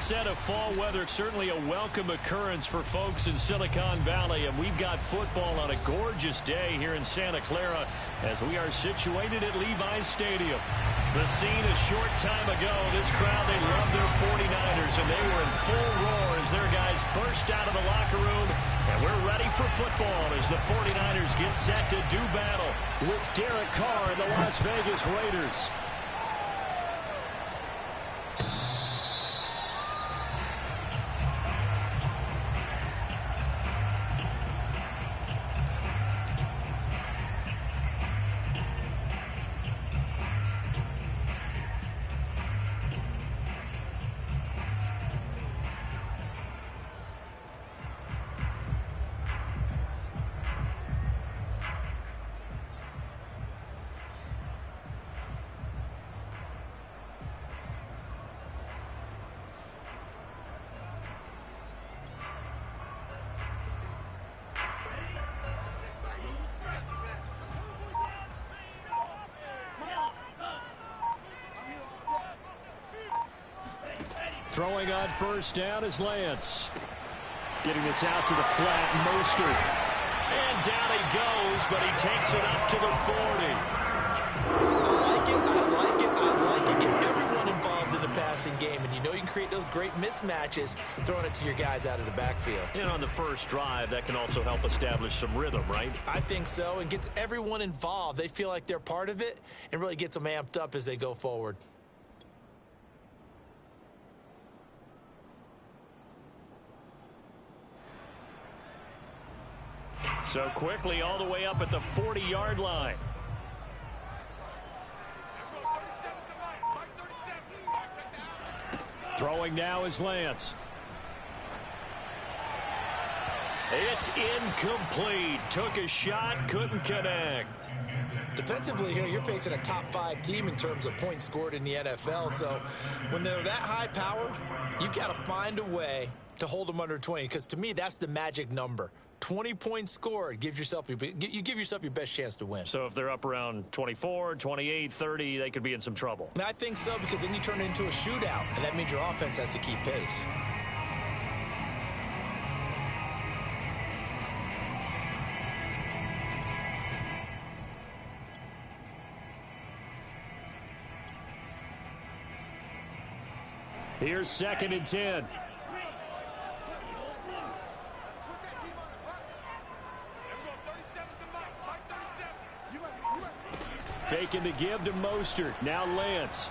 set of fall weather, certainly a welcome occurrence for folks in Silicon Valley, and we've got football on a gorgeous day here in Santa Clara as we are situated at Levi's Stadium. The scene a short time ago, this crowd, they love their 49ers, and they were in full roar as their guys burst out of the locker room, and we're ready for football as the 49ers get set to do battle with Derek Carr and the Las Vegas Raiders. Throwing on first down is Lance. Getting this out to the flat, Mostert. And down he goes, but he takes it up to the 40. I like it. Get everyone involved in the passing game, and you know you can create those great mismatches throwing it to your guys out of the backfield. And on the first drive, that can also help establish some rhythm, right? I think so, and gets everyone involved. They feel like they're part of it and really gets them amped up as they go forward. So quickly all the way up at the 40-yard line. Throwing now is Lance. It's incomplete. Took a shot, couldn't connect. Defensively here, you're facing a top-5 team in terms of points scored in the NFL. So when they're that high-powered, you've got to find a way to hold them under 20, because to me, that's the magic number. 20 points scored, you give yourself your best chance to win. So if they're up around 24, 28, 30, they could be in some trouble. And I think so, because then you turn it into a shootout, and that means your offense has to keep pace. Here's 2nd and 10. Faking to give to Mostert. Now Lance.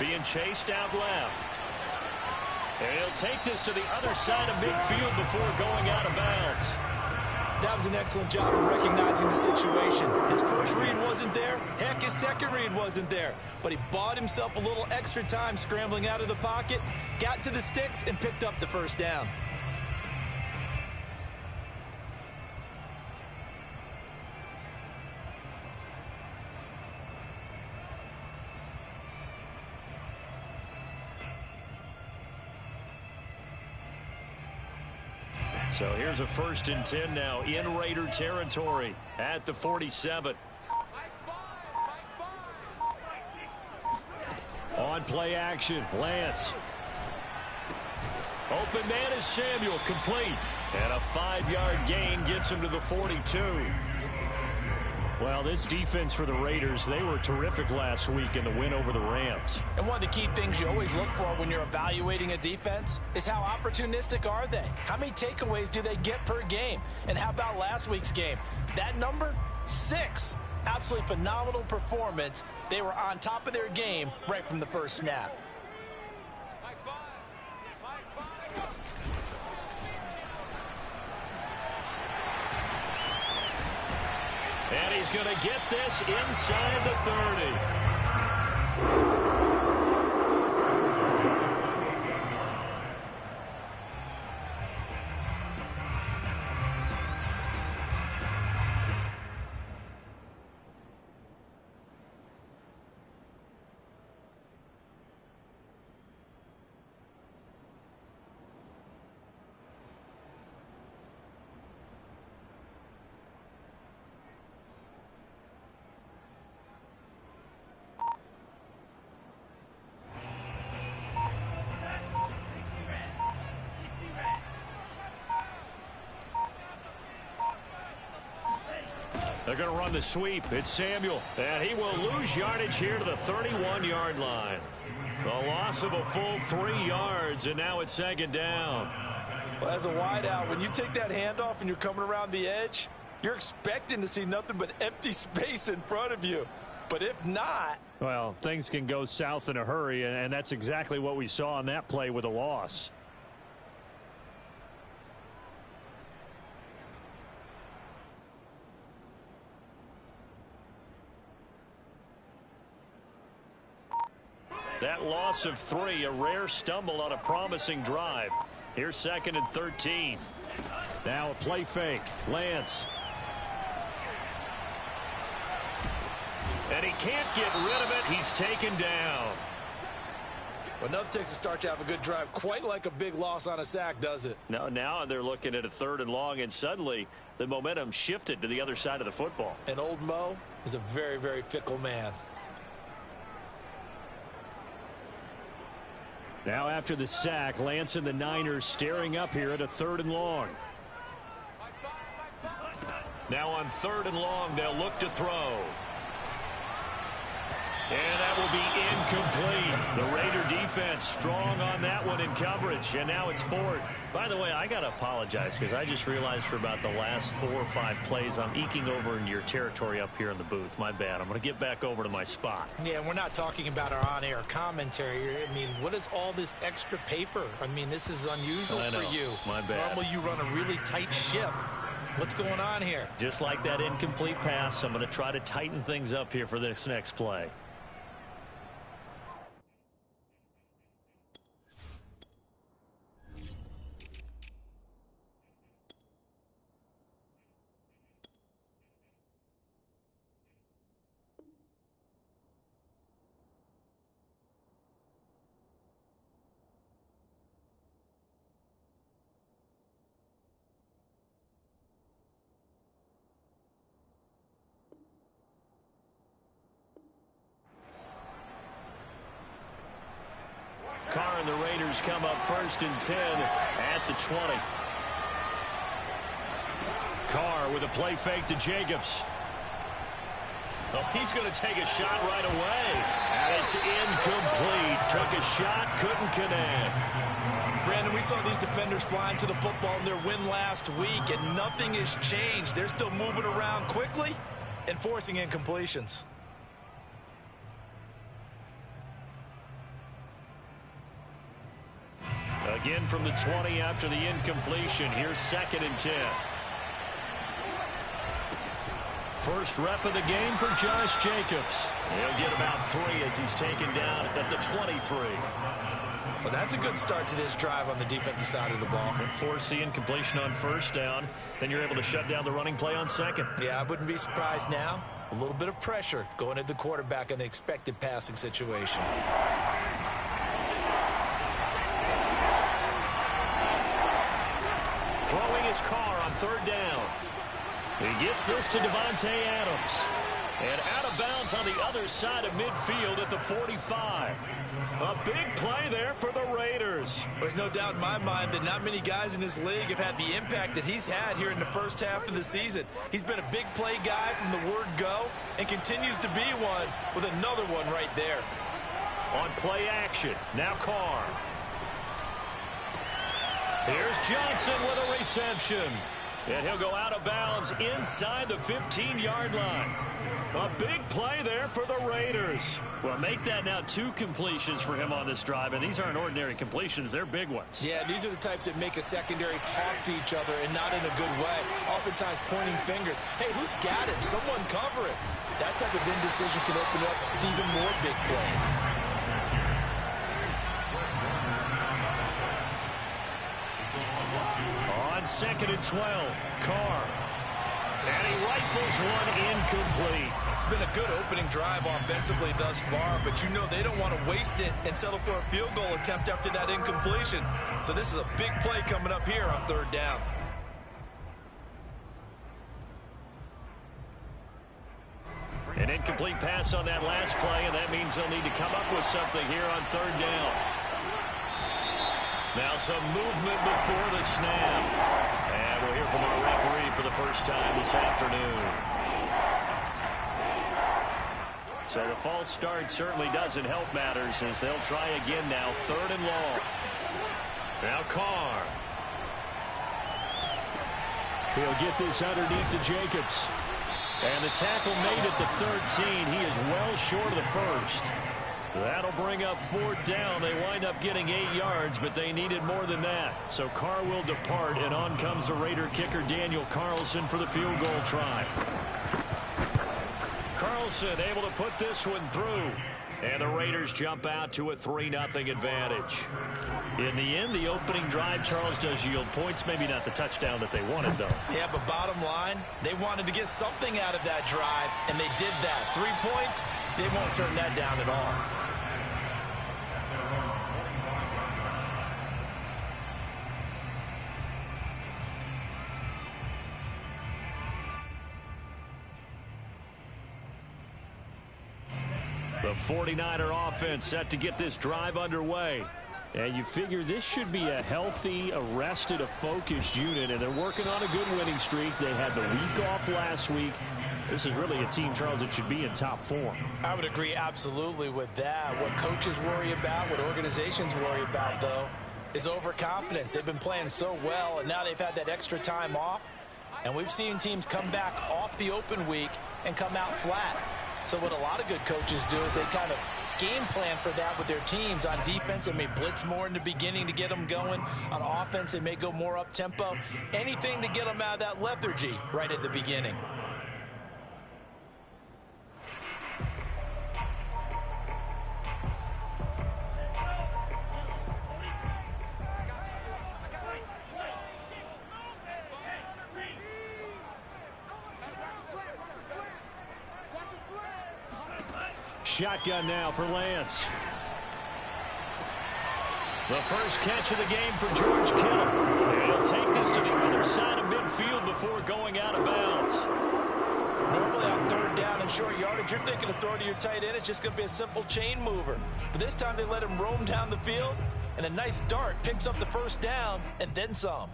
Being chased out left. And he'll take this to the other side of midfield before going out of bounds. That was an excellent job of recognizing the situation. His first read wasn't there. Heck, his second read wasn't there. But he bought himself a little extra time scrambling out of the pocket, got to the sticks, and picked up the first down. So here's a 1st and 10 now in Raider territory at the 47. On play action, Lance. Open man is Samuel, complete. And a 5-yard gain gets him to the 42. Well, this defense for the Raiders, they were terrific last week in the win over the Rams. And one of the key things you always look for when you're evaluating a defense is how opportunistic are they? How many takeaways do they get per game? And how about last week's game? That number, 6. Absolutely phenomenal performance. They were on top of their game right from the first snap. And he's going to get this inside the 30. going to run the sweep. It's Samuel, and he will lose yardage here to the 31-yard line. A loss of a full 3 yards, and now it's second down. Well, as a wideout, when you take that handoff and you're coming around the edge, you're expecting to see nothing but empty space in front of you. But if not... Well, things can go south in a hurry, and that's exactly what we saw on that play with a loss. That loss of 3, a rare stumble on a promising drive. Here's 2nd and 13. Now a play fake. Lance. And he can't get rid of it. He's taken down. Well, nothing takes a start to have a good drive quite like a big loss on a sack, does it? No, now they're looking at a 3rd and long, and suddenly the momentum shifted to the other side of the football. And old Mo is a very, very fickle man. Now after the sack, Lance and the Niners staring up here at a 3rd and long. Now on 3rd and long, they'll look to throw. And that will be incomplete. The Raider defense strong on that one in coverage, and now it's 4th. By the way, I got to apologize because I just realized for about the last 4 or 5 plays I'm eking over into your territory up here in the booth. My bad. I'm going to get back over to my spot. Yeah, we're not talking about our on-air commentary. I mean, what is all this extra paper? I mean, this is unusual for you. My bad. Normally you run a really tight ship. What's going on here? Just like that incomplete pass, I'm going to try to tighten things up here for this next play. Carr and the Raiders come up 1st and 10 at the 20. Carr with a play fake to Jacobs. Oh, he's going to take a shot right away. And it's incomplete. Took a shot, couldn't connect. Brandon, we saw these defenders flying to the football in their win last week, and nothing has changed. They're still moving around quickly and forcing incompletions. Again from the 20 after the incompletion. Here's 2nd and 10. First rep of the game for Josh Jacobs. He'll get about 3 as he's taken down at the 23. Well, that's a good start to this drive on the defensive side of the ball. Force the incompletion on 1st down. Then you're able to shut down the running play on 2nd. Yeah, I wouldn't be surprised now. A little bit of pressure going at the quarterback in an expected passing situation. Throwing his Carr on 3rd down. He gets this to Davante Adams. And out of bounds on the other side of midfield at the 45. A big play there for the Raiders. There's no doubt in my mind that not many guys in this league have had the impact that he's had here in the first half of the season. He's been a big play guy from the word go and continues to be one with another one right there. On play action, now Carr. Here's Johnson with a reception. And he'll go out of bounds inside the 15-yard line. A big play there for the Raiders. Well, make that now 2 completions for him on this drive, and these aren't ordinary completions. They're big ones. Yeah, these are the types that make a secondary talk to each other and not in a good way. Oftentimes pointing fingers. Hey, who's got it? Someone cover it. That type of indecision can open up to even more big plays. On 2nd and 12, Carr. And he rifles one incomplete. It's been a good opening drive offensively thus far, but you know they don't want to waste it and settle for a field goal attempt after that incompletion. So this is a big play coming up here on 3rd down. An incomplete pass on that last play, and that means they'll need to come up with something here on 3rd down. Now some movement before the snap. And we'll hear from our referee for the first time this afternoon. So the false start certainly doesn't help matters as they'll try again now. 3rd and long. Now Carr. He'll get this underneath to Jacobs. And the tackle made at the 13. He is well short of the first. That'll bring up 4th down. They wind up getting 8 yards, but they needed more than that. So Carr will depart, and on comes the Raider kicker Daniel Carlson for the field goal try. Carlson able to put this one through. And the Raiders jump out to a 3-0 advantage. In the end, the opening drive, Charles, does yield points. Maybe not the touchdown that they wanted, though. Yeah, but bottom line, they wanted to get something out of that drive, and they did that. 3 points, they won't turn that down at all. The 49er offense set to get this drive underway. And you figure this should be a healthy, arrested, a focused unit, and they're working on a good winning streak. They had the week off last week. This is really a team, Charles, that should be in top form. I would agree absolutely with that. What coaches worry about, what organizations worry about, though, is overconfidence. They've been playing so well, and now they've had that extra time off. And we've seen teams come back off the open week and come out flat. So what a lot of good coaches do is they kind of game plan for that with their teams. On defense, they may blitz more in the beginning to get them going. On offense, they may go more up-tempo. Anything to get them out of that lethargy right at the beginning. Shotgun now for Lance. The first catch of the game for George Kittle. He'll take this to the other side of midfield before going out of bounds. Normally on 3rd down and short yardage, you're thinking of throwing to your tight end. It's just going to be a simple chain mover. But this time they let him roam down the field, and a nice dart picks up the first down and then some.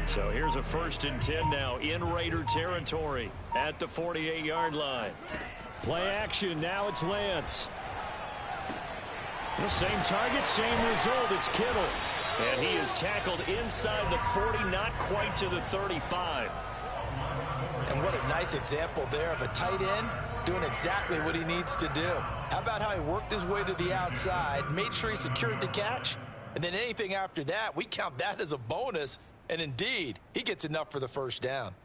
So here's a 1st and 10 now in Raider territory at the 48-yard line. Play action. Now it's Lance. The same target, same result. It's Kittle. And he is tackled inside the 40, not quite to the 35. And what a nice example there of a tight end doing exactly what he needs to do. How about how he worked his way to the outside, made sure he secured the catch, and then anything after that, we count that as a bonus. And indeed, he gets enough for the first down.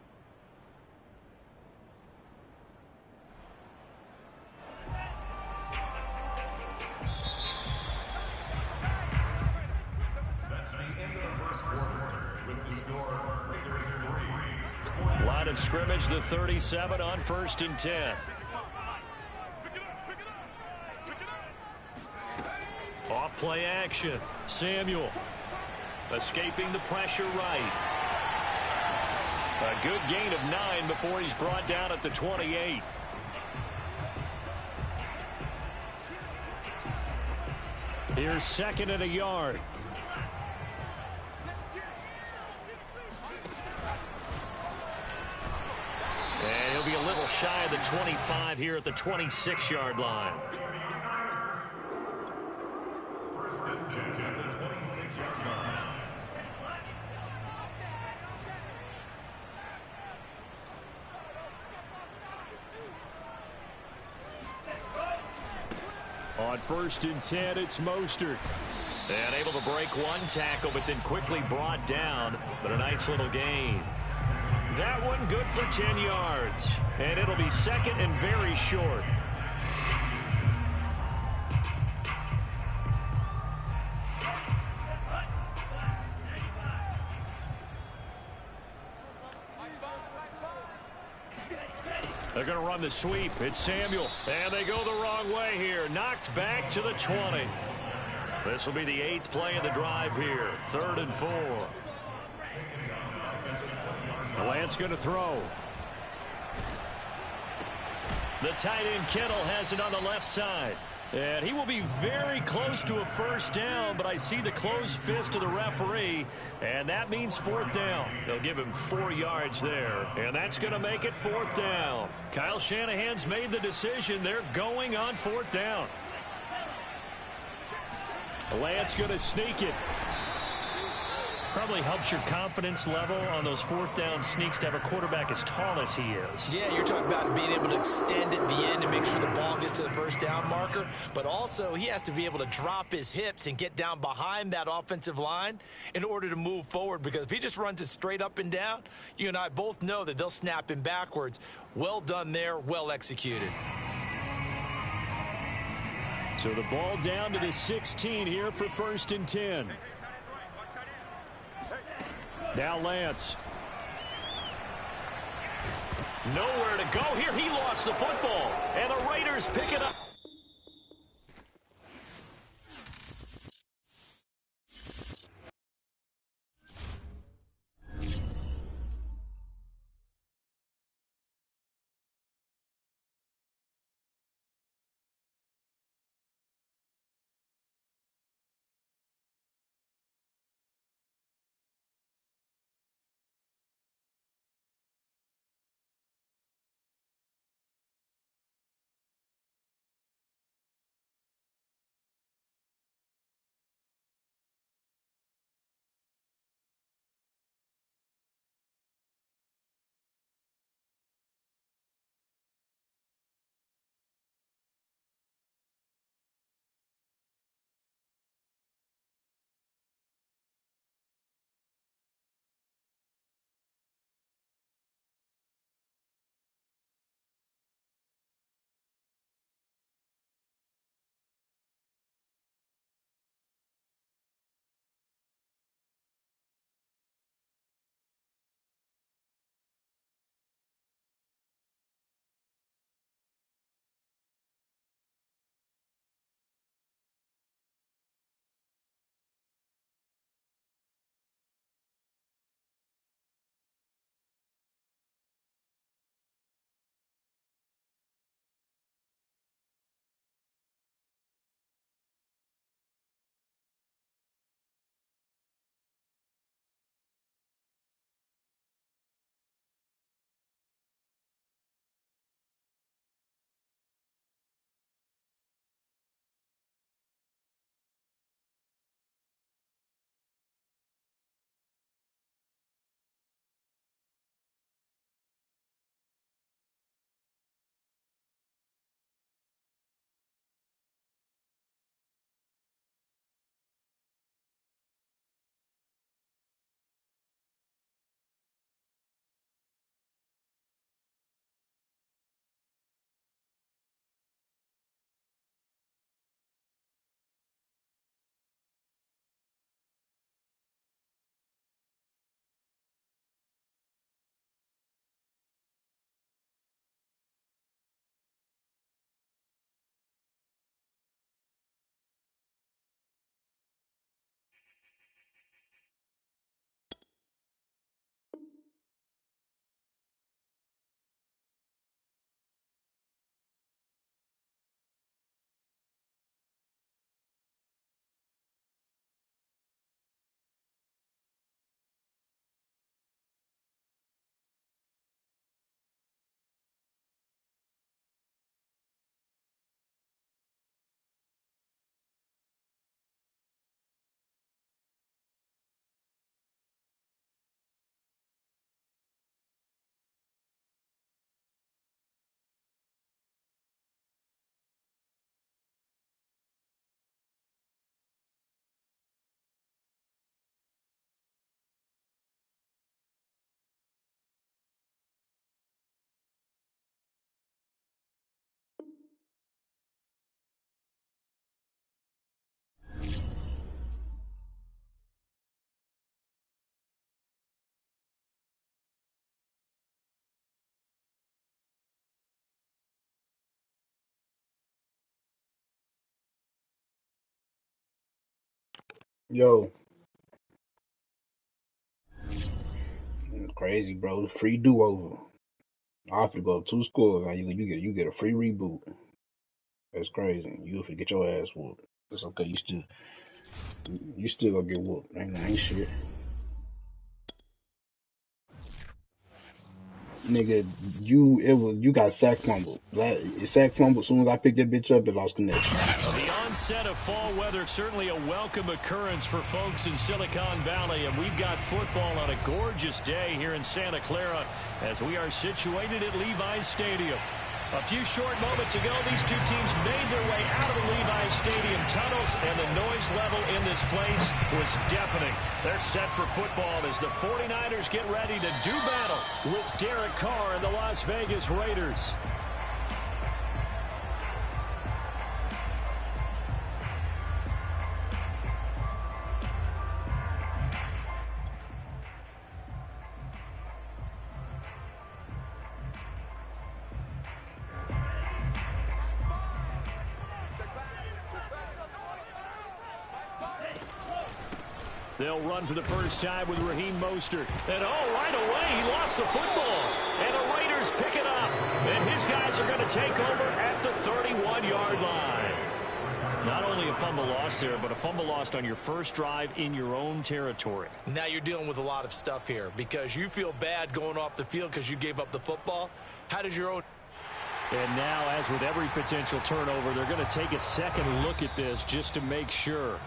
That's the end of the first quarter with the score Raiders 3. Line of scrimmage, the 37 on 1st and 10. Off play action. Samuel. Escaping the pressure right. A good gain of 9 before he's brought down at the 28. Here's 2nd and a yard. And he'll be a little shy of the 25 here at the 26-yard line. 1st and 10 at the 26-yard line. On 1st and 10, it's Mostert. And able to break one tackle, but then quickly brought down. But a nice little gain. That one good for 10 yards. And it'll be 2nd and very short. They're going to run the sweep. It's Samuel. And they go the wrong way here. Knocked back to the 20. This will be the 8th play of the drive here. 3rd and 4. Lance going to throw. The tight end Kittle has it on the left side. And he will be very close to a first down, but I see the closed fist of the referee, and that means fourth down. They'll give him 4 yards there, and that's going to make it fourth down. Kyle Shanahan's made the decision. They're going on fourth down. Lance going to sneak it. Probably helps your confidence level on those fourth down sneaks to have a quarterback as tall as he is. Yeah, you're talking about being able to extend at the end and make sure the ball gets to the first down marker. But also, he has to be able to drop his hips and get down behind that offensive line in order to move forward. Because if he just runs it straight up and down, you and I both know that they'll snap him backwards. Well done there, well executed. So the ball down to the 16 here for 1st and 10. Now Lance. Nowhere to go here. He lost the football. And the Raiders pick it up. Yo, crazy, bro. Free do over. I have to go 2 scores. Now you get a free reboot. That's crazy. You have to get your ass whooped. It's okay. You still gonna get whooped. Ain't shit. Nigga, you got sack fumble. Sack fumble. As soon as I picked that bitch up, it lost connection. The onset of fall weather, certainly a welcome occurrence for folks in Silicon Valley, and we've got football on a gorgeous day here in Santa Clara as we are situated at Levi's Stadium. A few short moments ago, these two teams made their way out of the Levi's Stadium tunnels, and the noise level in this place was deafening. They're set for football as the 49ers get ready to do battle with Derek Carr and the Las Vegas Raiders. They'll run for the first time with Raheem Mostert. And right away, he lost the football. And the Raiders pick it up. And his guys are going to take over at the 31-yard line. Not only a fumble lost there, but a fumble lost on your first drive in your own territory. Now you're dealing with a lot of stuff here because you feel bad going off the field because you gave up the football. How does your own... And now, as with every potential turnover, they're going to take a second look at this just to make sure.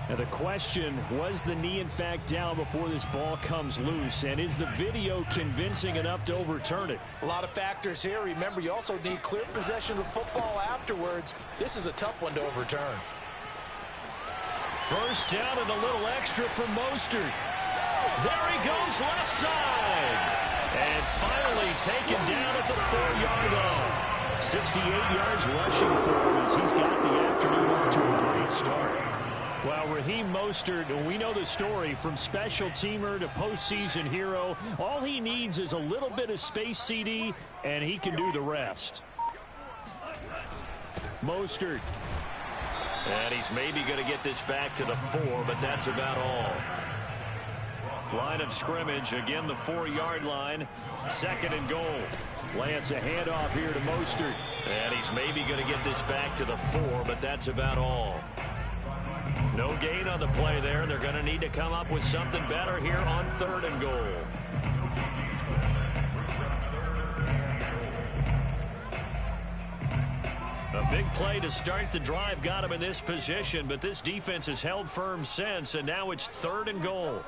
Now the question, was the knee in fact down before this ball comes loose? And is the video convincing enough to overturn it? A lot of factors here. Remember, you also need clear possession of football afterwards. This is a tough one to overturn. First down and a little extra for Mostert. There he goes left side. And finally taken down at the 4-yard line. 68 yards rushing for him as he's got the afternoon off to a great start. Well, Raheem Mostert, we know the story, from special teamer to postseason hero. All he needs is a little bit of space, CD, and he can do the rest. Mostert. And he's maybe going to get this back to the 4, but that's about all. Line of scrimmage, again the 4-yard line. Second and goal. Lance a handoff here to Mostert. And he's maybe going to get this back to the 4, but that's about all. No gain on the play there. They're going to need to come up with something better here on 3rd and goal. A big play to start the drive got him in this position, but this defense has held firm since, and now it's 3rd and goal.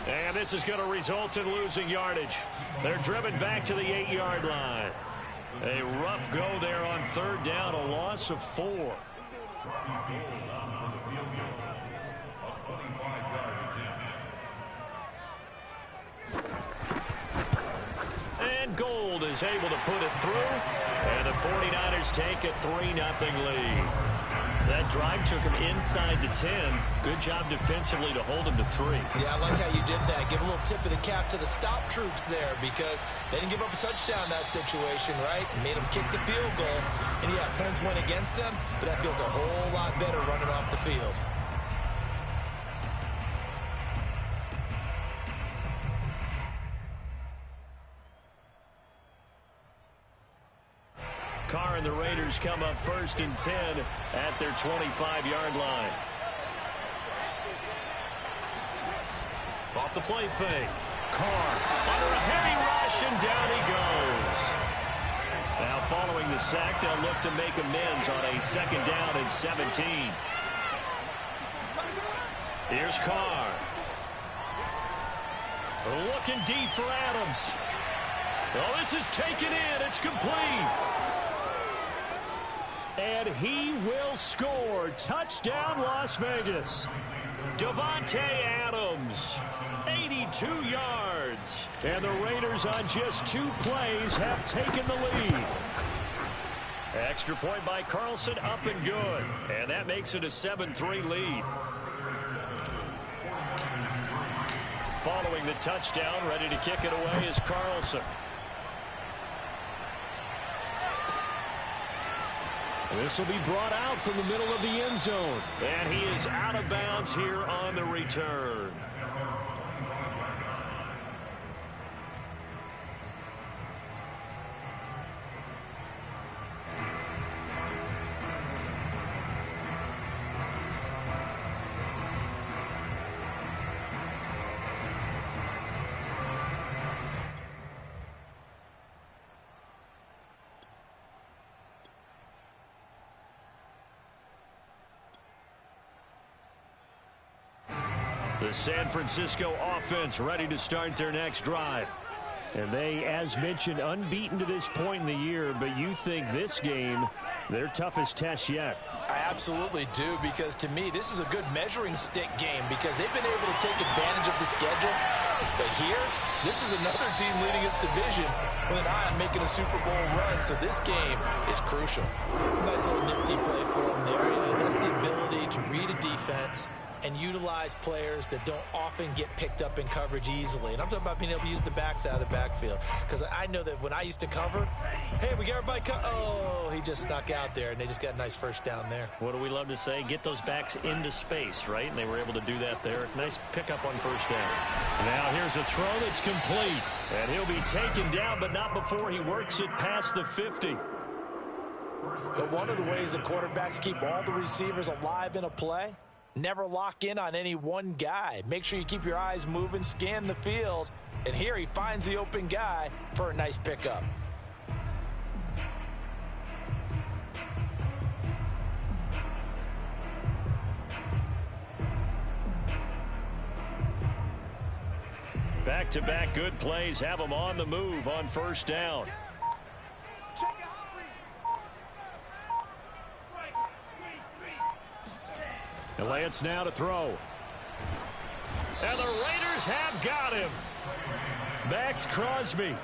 And this is going to result in losing yardage. They're driven back to the 8-yard line. A rough go there on 3rd down, a loss of 4. And Gold is able to put it through, and the 49ers take a 3-0 lead. That drive took him inside the 10. Good job defensively to hold him to 3. Yeah, I like how you did that. Give a little tip of the cap to the stop troops there because they didn't give up a touchdown in that situation, right? Made them kick the field goal. And, yeah, points went against them, but that feels a whole lot better running off the field. Carr and the Raiders come up 1st and 10 at their 25-yard line. Off the play fake. Carr under a heavy rush, and down he goes. Now following the sack, they'll look to make amends on a 2nd down and 17. Here's Carr. Looking deep for Adams. Oh, this is taken in. It's complete. And he will score. Touchdown, Las Vegas. Davante Adams, 82 yards. And the Raiders on just 2 plays have taken the lead. Extra point by Carlson, up and good. And that makes it a 7-3 lead. Following the touchdown, ready to kick it away is Carlson. This will be brought out from the middle of the end zone. And he is out of bounds here on the return. The San Francisco offense ready to start their next drive. And they, as mentioned, unbeaten to this point in the year, but you think this game, their toughest test yet. I absolutely do, because to me, this is a good measuring stick game because they've been able to take advantage of the schedule. But here, this is another team leading its division with an eye on making a Super Bowl run, so this game is crucial. Nice little nifty play for them there. And that's the ability to read a defense and utilize players that don't often get picked up in coverage easily. And I'm talking about being able to use the backs out of the backfield. Because I know that when I used to cover, hey, we got everybody oh, he just snuck out there, and they just got a nice first down there. What do we love to say? Get those backs into space, right? And they were able to do that there. Nice pickup on first down. Now here's a throw that's complete. And he'll be taken down, but not before he works it past the 50. But one of the ways that quarterbacks keep all the receivers alive in a play, never lock in on any one guy. Make sure you keep your eyes moving, scan the field. And here he finds the open guy for a nice pickup. Back-to-back good plays have him on the move on first down. And Lance now to throw. And the Raiders have got him. Maxx Crosby.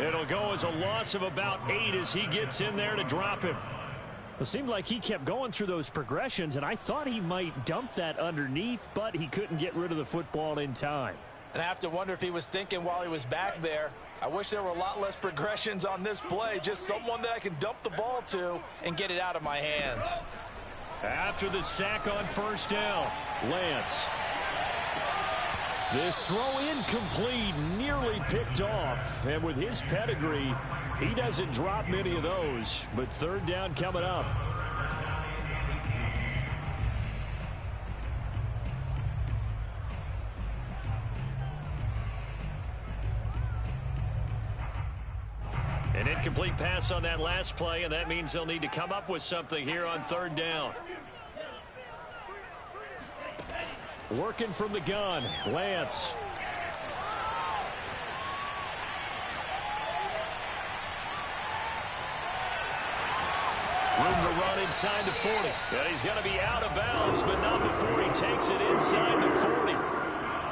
It'll go as a loss of about 8 as he gets in there to drop him. It seemed like he kept going through those progressions, and I thought he might dump that underneath, but he couldn't get rid of the football in time. And I have to wonder if he was thinking while he was back there, I wish there were a lot less progressions on this play, just someone that I can dump the ball to and get it out of my hands. After the sack on first down, Lance. This throw incomplete, nearly picked off. And with his pedigree, he doesn't drop many of those. But third down coming up. An incomplete pass on that last play, and that means they'll need to come up with something here on third down. Working from the gun, Lance. Room to run inside the 40. And he's going to be out of bounds, but not before he takes it inside the 40.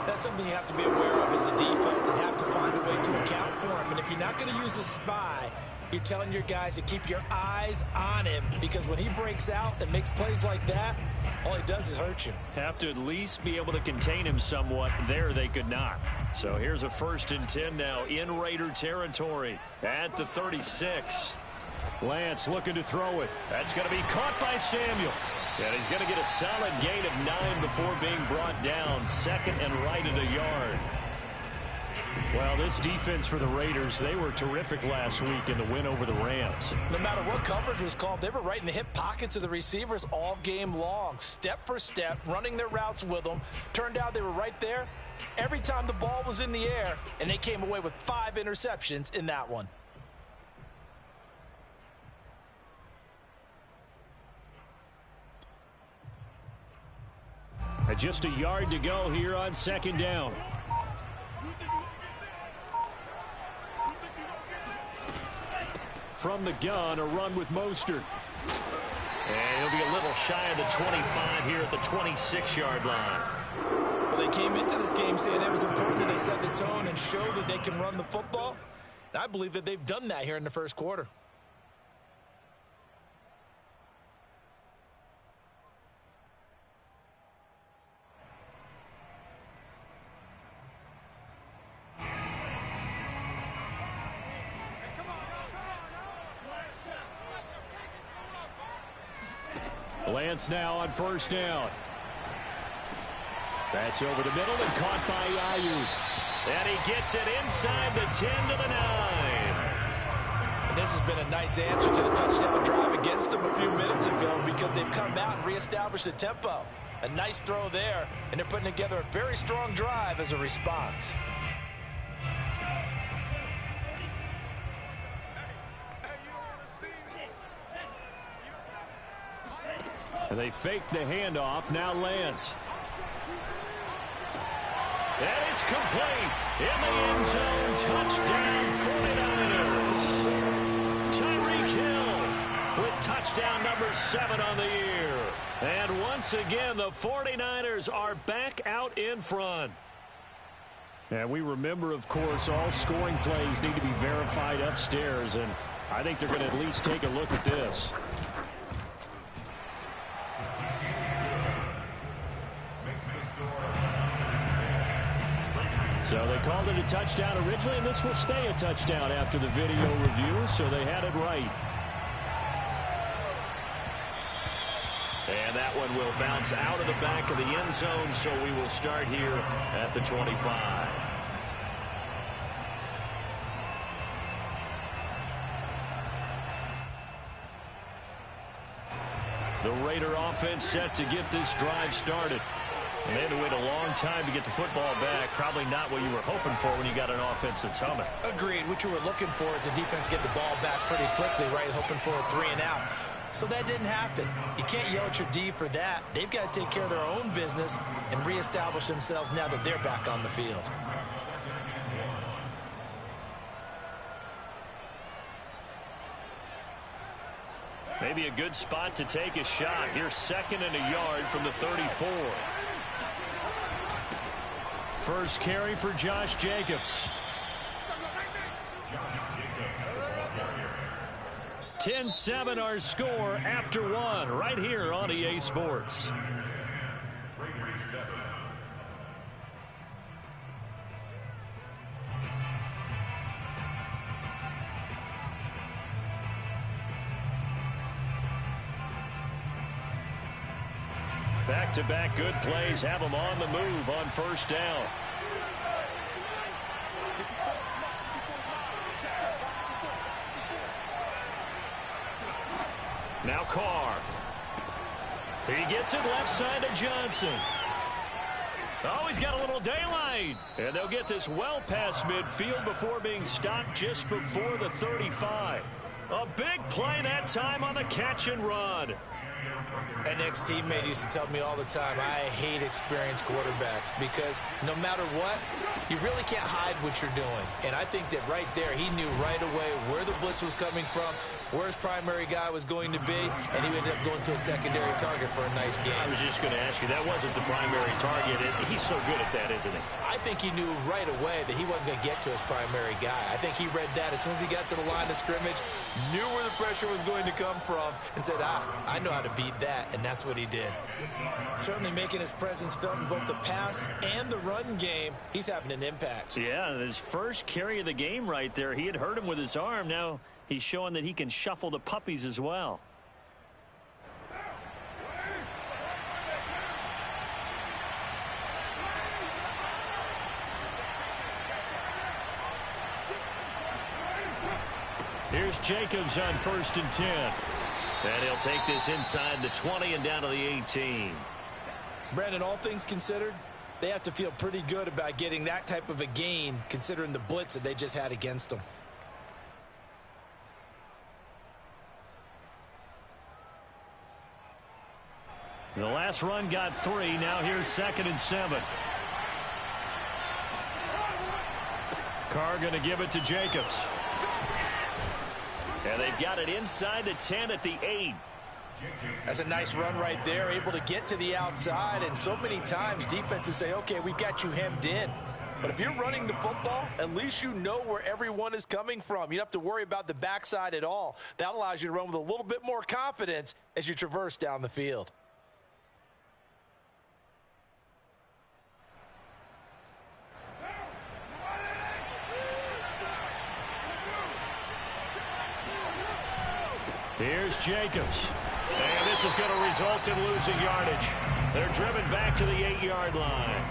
That's something you have to be aware of as a defense and have to find a way to account for him. And if you're not going to use a spy, you're telling your guys to keep your eyes on him, because when he breaks out and makes plays like that, all he does is hurt you. Have to at least be able to contain him somewhat. There they could not. So here's a 1st and 10 now in Raider territory at the 36. Lance looking to throw it. That's going to be caught by Samuel. And he's going to get a solid gain of 9 before being brought down. Second and right at a yard. Well, this defense for the Raiders, they were terrific last week in the win over the Rams. No matter what coverage was called, they were right in the hip pockets of the receivers all game long. Step for step, running their routes with them. Turned out they were right there every time the ball was in the air, and they came away with 5 interceptions in that one. Just a yard to go here on second down. From the gun, a run with Mostert. And he'll be a little shy of the 25 here at the 26-yard line. Well, they came into this game saying it was important that they set the tone and show that they can run the football. And I believe that they've done that here in the first quarter. Lance now on first down. That's over the middle and caught by Ayuk. And he gets it inside the 10 to the 9. And this has been a nice answer to the touchdown drive against them a few minutes ago because they've come out and reestablished the tempo. A nice throw there, and they're putting together a very strong drive as a response. And they fake the handoff. Now Lance. And it's complete. In the end zone. Touchdown 49ers. Tyreek Hill with touchdown number 7 on the year. And once again, the 49ers are back out in front. And we remember, of course, all scoring plays need to be verified upstairs. And I think they're going to at least take a look at this. So they called it a touchdown originally, and this will stay a touchdown after the video review, so they had it right. And that one will bounce out of the back of the end zone, so we will start here at the 25. The Raider offense set to get this drive started. And they had to wait a long time to get the football back. Probably not what you were hoping for when you got an offense that's humming. Agreed. What you were looking for is the defense get the ball back pretty quickly, right? Hoping for a 3 and out. So that didn't happen. You can't yell at your D for that. They've got to take care of their own business and reestablish themselves now that they're back on the field. Maybe a good spot to take a shot. Here's 2nd and a yard from the 34. First carry for Josh Jacobs. 10-7 our score after 1 right here on EA Sports. Back-to-back good plays have them on the move on first down. Now Carr. He gets it left side to Johnson. Oh, he's got a little daylight. And they'll get this well past midfield before being stopped just before the 35. A big play that time on the catch and run. An ex-teammate used to tell me all the time, I hate experienced quarterbacks because no matter what, you really can't hide what you're doing. And I think that right there, he knew right away where the blitz was coming from, where his primary guy was going to be, and he ended up going to a secondary target for a nice game. I was just going to ask you, that wasn't the primary target. He's so good at that, isn't he? I think he knew right away that he wasn't going to get to his primary guy. I think he read that as soon as he got to the line of scrimmage, knew where the pressure was going to come from, and said, I know how to beat that, and that's what he did. Certainly making his presence felt in both the pass and the run game. He's having an impact. Yeah, his first carry of the game right there, he had hurt him with his arm. Now he's showing that he can shuffle the puppies as well. Here's Jacobs on 1st and 10. And he'll take this inside the 20 and down to the 18. Brandon, all things considered, they have to feel pretty good about getting that type of a gain considering the blitz that they just had against them. The last run got 3. Now here's 2nd and 7. Carr going to give it to Jacobs. And they've got it inside the 10 at the 8. That's a nice run right there, able to get to the outside. And so many times defenses say, okay, we've got you hemmed in. But if you're running the football, at least you know where everyone is coming from. You don't have to worry about the backside at all. That allows you to run with a little bit more confidence as you traverse down the field. Here's Jacobs. And this is going to result in losing yardage. They're driven back to the 8-yard line.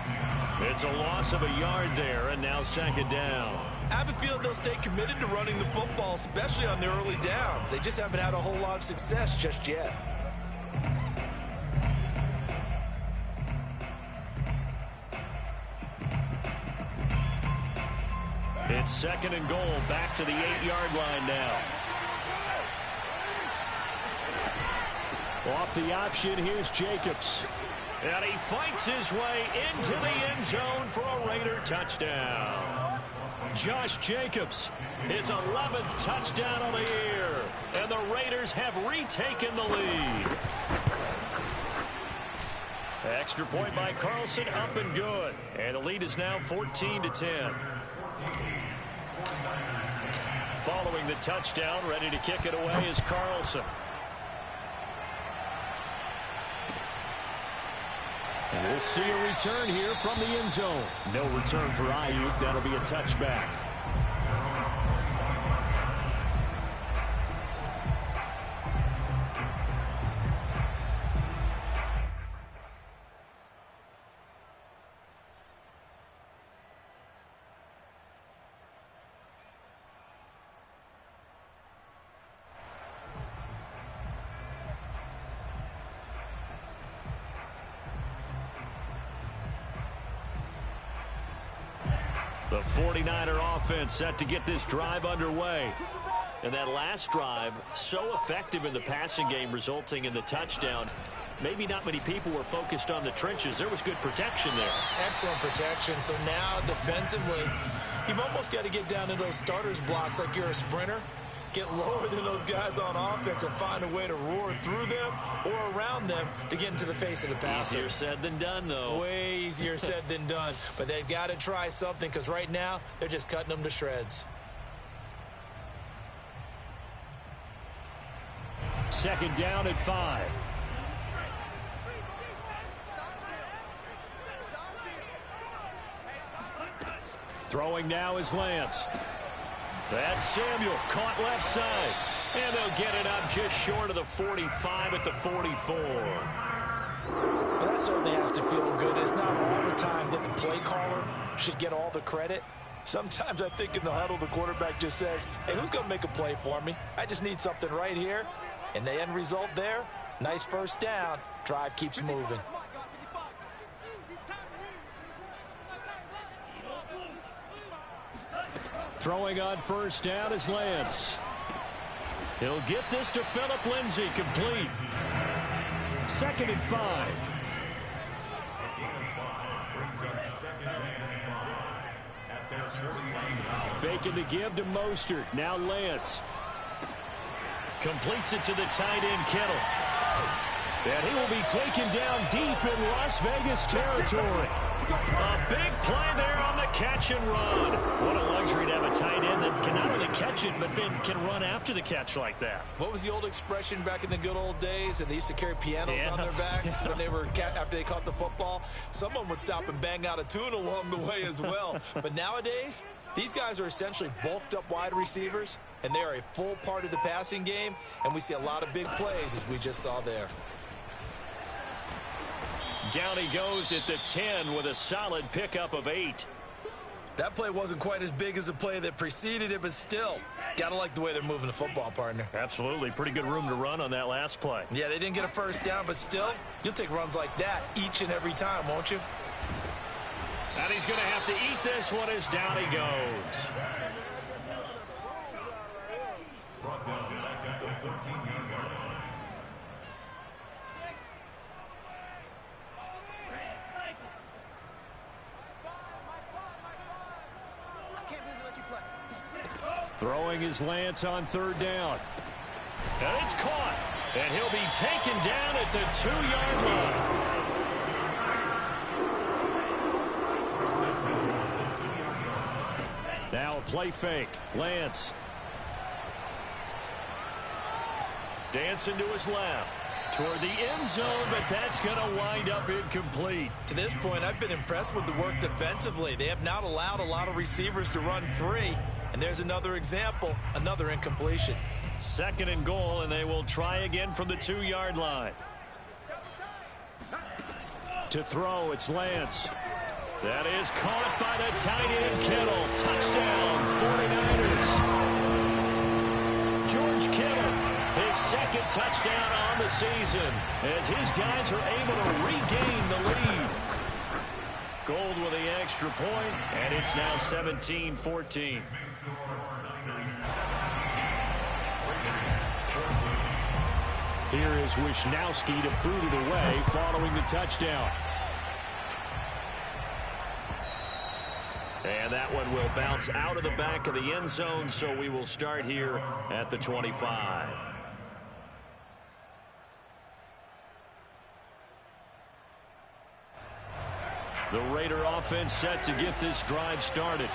It's a loss of a yard there, and now second down. I have a feeling they'll stay committed to running the football, especially on their early downs. They just haven't had a whole lot of success just yet. It's second and goal, back to the 8-yard line now. Off the option, here's Jacobs. And he fights his way into the end zone for a Raider touchdown. Josh Jacobs, his 11th touchdown of the year. And the Raiders have retaken the lead. Extra point by Carlson, up and good. And the lead is now 14-10. Following the touchdown, ready to kick it away is Carlson. And we'll see a return here from the end zone. No return for Ayuk. That'll be a touchback. The 49er offense set to get this drive underway. And that last drive, so effective in the passing game, resulting in the touchdown. Maybe not many people were focused on the trenches. There was good protection there. Excellent protection. So now defensively, you've almost got to get down to those starters blocks like you're a sprinter. Get lower than those guys on offense and find a way to roar through them or around them to get into the face of the passer. Easier said than done, though. Way easier said than done. But they've got to try something because right now they're just cutting them to shreds. Second down at 5. Throwing now is Lance. That's Samuel, caught left side. And they'll get it up just short of the 45 at the 44. Well, that certainly has to feel good. It's not all the time that the play caller should get all the credit. Sometimes I think in the huddle, the quarterback just says, hey, who's going to make a play for me? I just need something right here. And the end result there, nice first down. Drive keeps moving. Throwing on first down is Lance. He'll get this to Phillip Lindsay, complete. Second and 5. Faking the give to Mostert. Now Lance. Completes it to the tight end, Kittle. And he will be taken down deep in Las Vegas territory. A big play there on the catch and run. What a luxury to have a tight end that can not only catch it, but then can run after the catch like that. What was the old expression back in the good old days? And they used to carry pianos on their backs when they were after they caught the football. Someone would stop and bang out a tune along the way as well. But nowadays, these guys are essentially bulked up wide receivers, and they are a full part of the passing game. And we see a lot of big plays, as we just saw there. Down he goes at the 10 with a solid pickup of 8. That play wasn't quite as big as the play that preceded it, but still, gotta like the way they're moving the football, partner. Absolutely. Pretty good room to run on that last play. Yeah, they didn't get a first down, but still, you'll take runs like that each and every time, won't you? And he's going to have to eat this one as down he goes. Throwing his Lance on third down. And it's caught. And he'll be taken down at the 2-yard line. Now a play fake. Lance. Dancing to his left. Toward the end zone, but that's going to wind up incomplete. To this point, I've been impressed with the work defensively. They have not allowed a lot of receivers to run free. And there's another example, another incompletion. 2nd and goal, and they will try again from the 2-yard line. To throw, it's Lance. That is caught by the tight end, Kittle. Touchdown, 49ers. George Kittle, his 2nd touchdown on the season, as his guys are able to regain the lead. Gold with the extra point, and it's now 17-14. Here is Wisnowski to boot it away following the touchdown. And that one will bounce out of the back of the end zone, so we will start here at the 25. The Raider offense set to get this drive started.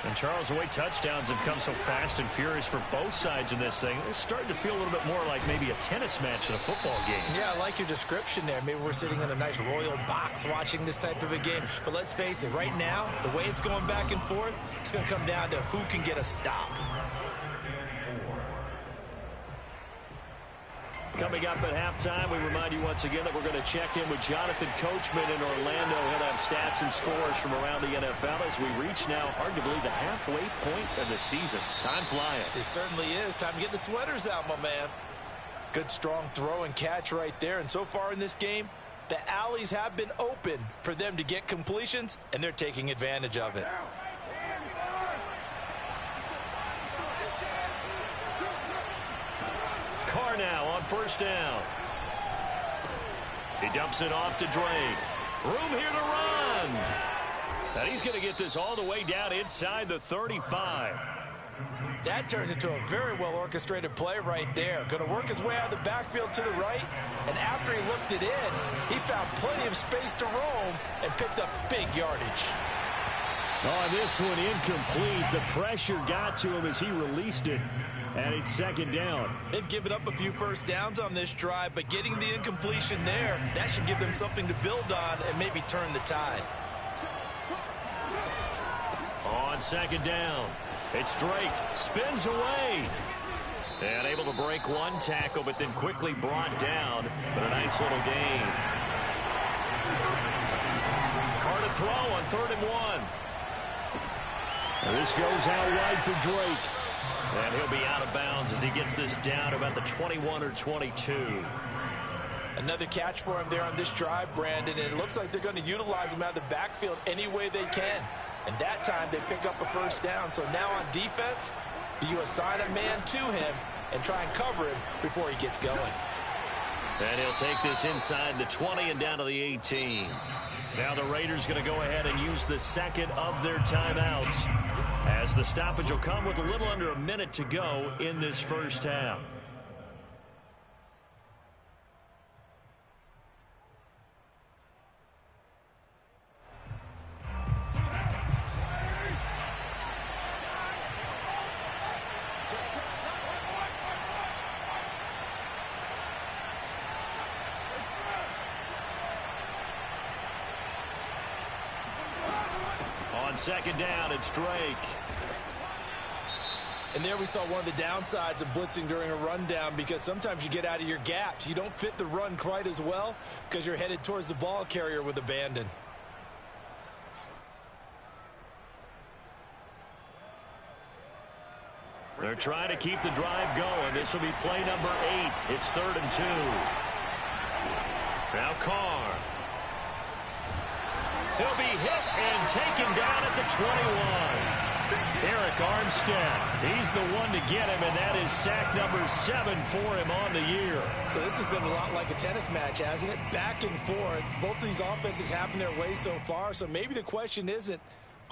And Charles, the way touchdowns have come so fast and furious for both sides in this thing, it's starting to feel a little bit more like maybe a tennis match than a football game. Yeah, I like your description there. Maybe we're sitting in a nice royal box watching this type of a game. But let's face it, right now, the way it's going back and forth, it's going to come down to who can get a stop. Coming up at halftime, we remind you once again that we're going to check in with Jonathan Coachman in Orlando. He'll have stats and scores from around the NFL as we reach now arguably the halfway point of the season. Time flying. It certainly is. Time to get the sweaters out, my man. Good strong throw and catch right there. And so far in this game, the alleys have been open for them to get completions, and they're taking advantage of it. Carr now on 1st down. He dumps it off to Drake. Room here to run. And he's going to get this all the way down inside the 35. That turns into a very well-orchestrated play right there. Going to work his way out of the backfield to the right. And after he looked it in, he found plenty of space to roam and picked up big yardage. Oh, this one incomplete. The pressure got to him as he released it. And it's 2nd down. They've given up a few first downs on this drive, but getting the incompletion there, that should give them something to build on and maybe turn the tide. On 2nd down, it's Drake. Spins away. And able to break one tackle, but then quickly brought down. But a nice little gain. Carr to throw on 3rd and 1. This goes out wide for Drake. And he'll be out of bounds as he gets this down about the 21 or 22. Another catch for him there on this drive, Brandon. And it looks like they're going to utilize him out of the backfield any way they can. And that time they pick up a first down. So now on defense, do you assign a man to him and try and cover him before he gets going? And he'll take this inside the 20 and down to the 18. Now the Raiders going to go ahead and use the 2nd of their timeouts, as the stoppage will come with a little under a minute to go in this first half. On 2nd down, it's Drake. And there we saw one of the downsides of blitzing during a rundown, because sometimes you get out of your gaps. You don't fit the run quite as well because you're headed towards the ball carrier with abandon. They're trying to keep the drive going. This will be play number 8. It's 3rd and 2. Now Carr. He'll be hit and taken down at the 21. Eric Armstead, he's the one to get him, and that is sack number 7 for him on the year. So this has been a lot like a tennis match, hasn't it? Back and forth. Both of these offenses having their way so far, so maybe the question isn't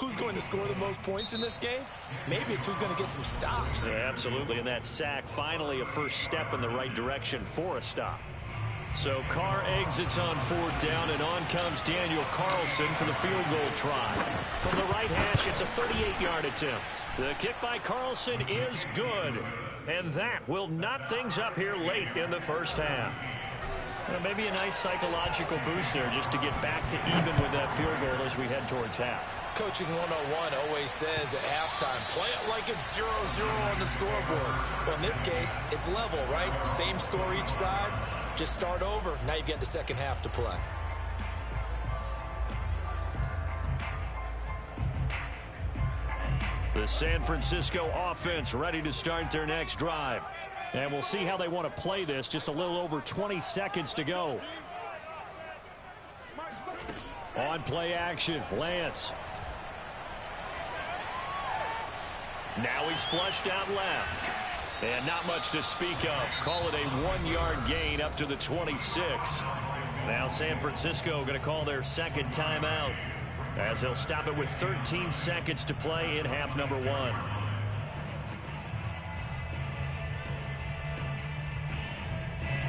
who's going to score the most points in this game. Maybe it's who's going to get some stops. Yeah, absolutely, and that sack finally a first step in the right direction for a stop. So Carr exits on 4th down, and on comes Daniel Carlson for the field goal try. From the right hash, it's a 38-yard attempt. The kick by Carlson is good, and that will knot things up here late in the first half. Well, maybe a nice psychological boost there just to get back to even with that field goal as we head towards half. Coaching 101 always says at halftime, play it like it's 0-0 on the scoreboard. Well, in this case, it's level, right? Same score each side. Just start over. Now you get the second half to play. The San Francisco offense ready to start their next drive. And we'll see how they want to play this. Just a little over 20 seconds to go. On play action, Lance. Now he's flushed out left. And not much to speak of. Call it a 1-yard gain up to the 26. Now San Francisco going to call their second timeout, as they'll stop it with 13 seconds to play in half number 1.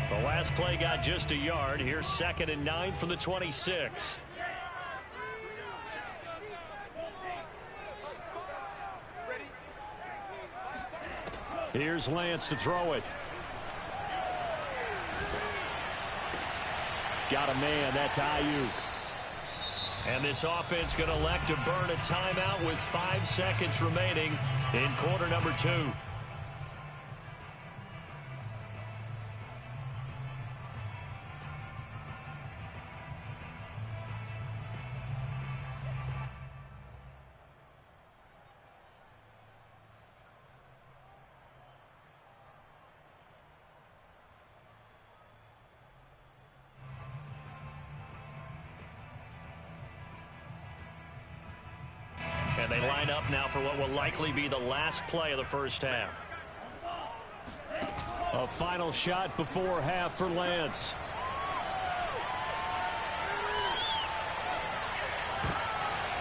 The last play got just a yard. Here's 2nd and 9 from the 26. Here's Lance to throw it. Got a man. That's Ayuk. And this offense going to elect to burn a timeout with 5 seconds remaining in quarter number 2. And they line up now for what will likely be the last play of the first half. A final shot before half for Lance.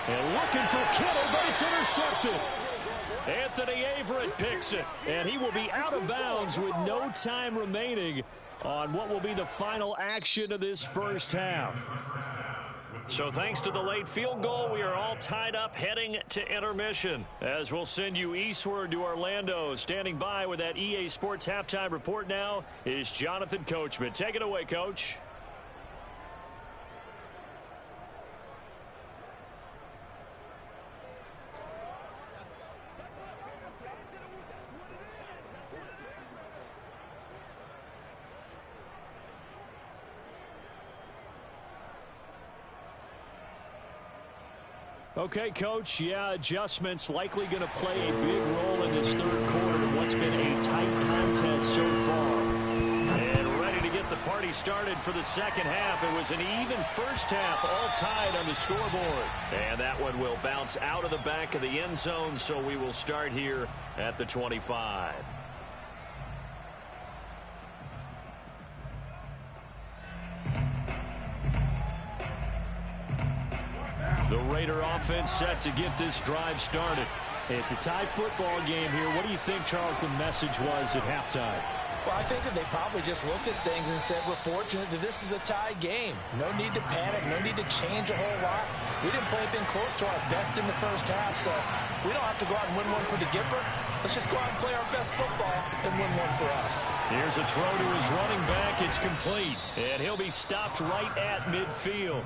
And looking for Kittle, but it's intercepted. Anthony Averett picks it, and he will be out of bounds with no time remaining on what will be the final action of this first half. So thanks to the late field goal, we are all tied up heading to intermission, as we'll send you eastward to Orlando. Standing by with that EA Sports halftime report now is Jonathan Coachman. Take it away, Coach. Okay, Coach, yeah, adjustments likely going to play a big role in this third quarter of what's been a tight contest so far. And ready to get the party started for the second half. It was an even first half, all tied on the scoreboard. And that one will bounce out of the back of the end zone, so we will start here at the 25. The Raider offense set to get this drive started. It's a tie football game here. What do you think, Charles, the message was at halftime? Well, I think that they probably just looked at things and said, we're fortunate that this is a tie game. No need to panic. No need to change a whole lot. We didn't play anything close to our best in the first half, so we don't have to go out and win one for the Gipper. Let's just go out and play our best football and win one for us. Here's a throw to his running back. It's complete, and he'll be stopped right at midfield.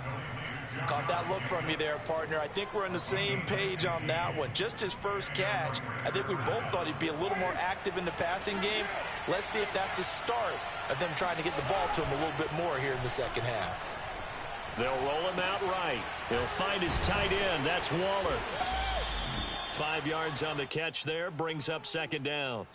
Caught that look from you there, partner. I think we're on the same page on that one. Just his first catch. I think we both thought he'd be a little more active in the passing game. Let's see if that's the start of them trying to get the ball to him a little bit more here in the second half. They'll roll him out right. He'll find his tight end. That's Waller. 5 yards on the catch there. Brings up second down.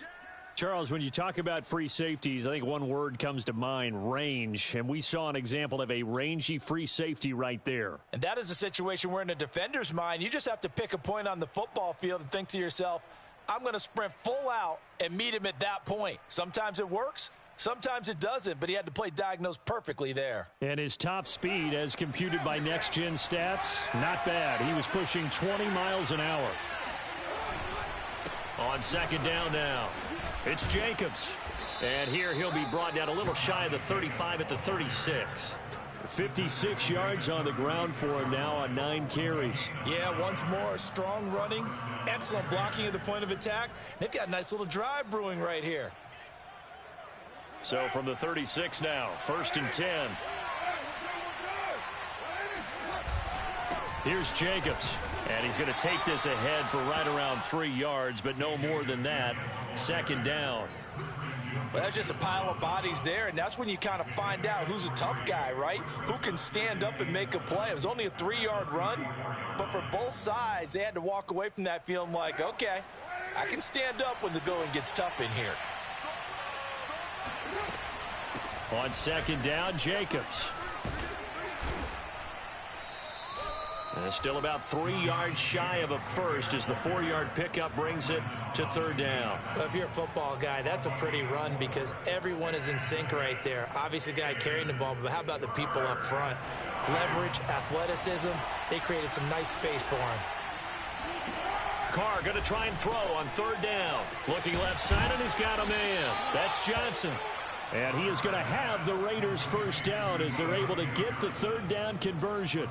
Charles, when you talk about free safeties, I think one word comes to mind, range. And we saw an example of a rangy free safety right there. And that is a situation where in a defender's mind, you just have to pick a point on the football field and think to yourself, I'm going to sprint full out and meet him at that point. Sometimes it works. Sometimes it doesn't, but he had to play diagnosed perfectly there. And his top speed, as computed by Next Gen Stats, not bad. He was pushing 20 miles an hour. On second down now, it's Jacobs. And here he'll be brought down a little shy of the 35 at the 36. 56 yards on the ground for him now on 9 carries. Yeah, once more, strong running, excellent blocking at the point of attack. They've got a nice little drive brewing right here. So from the 36 now, 1st and 10. Here's Jacobs. And he's going to take this ahead for right around 3 yards, but no more than that. 2nd down. Well, that's just a pile of bodies there, and that's when you kind of find out who's a tough guy, right? Who can stand up and make a play. It was only a 3-yard run, but for both sides, they had to walk away from that feeling like, okay, I can stand up when the going gets tough in here. On 2nd down, Jacobs. And still about 3 yards shy of a first as the 4-yard pickup brings it to 3rd down. Well, if you're a football guy, that's a pretty run because everyone is in sync right there. Obviously, the guy carrying the ball, but how about the people up front? Leverage, athleticism, they created some nice space for him. Carr going to try and throw on 3rd down. Looking left side, and he's got a man. That's Johnson. And he is going to have the Raiders 1st down as they're able to get the 3rd down conversion.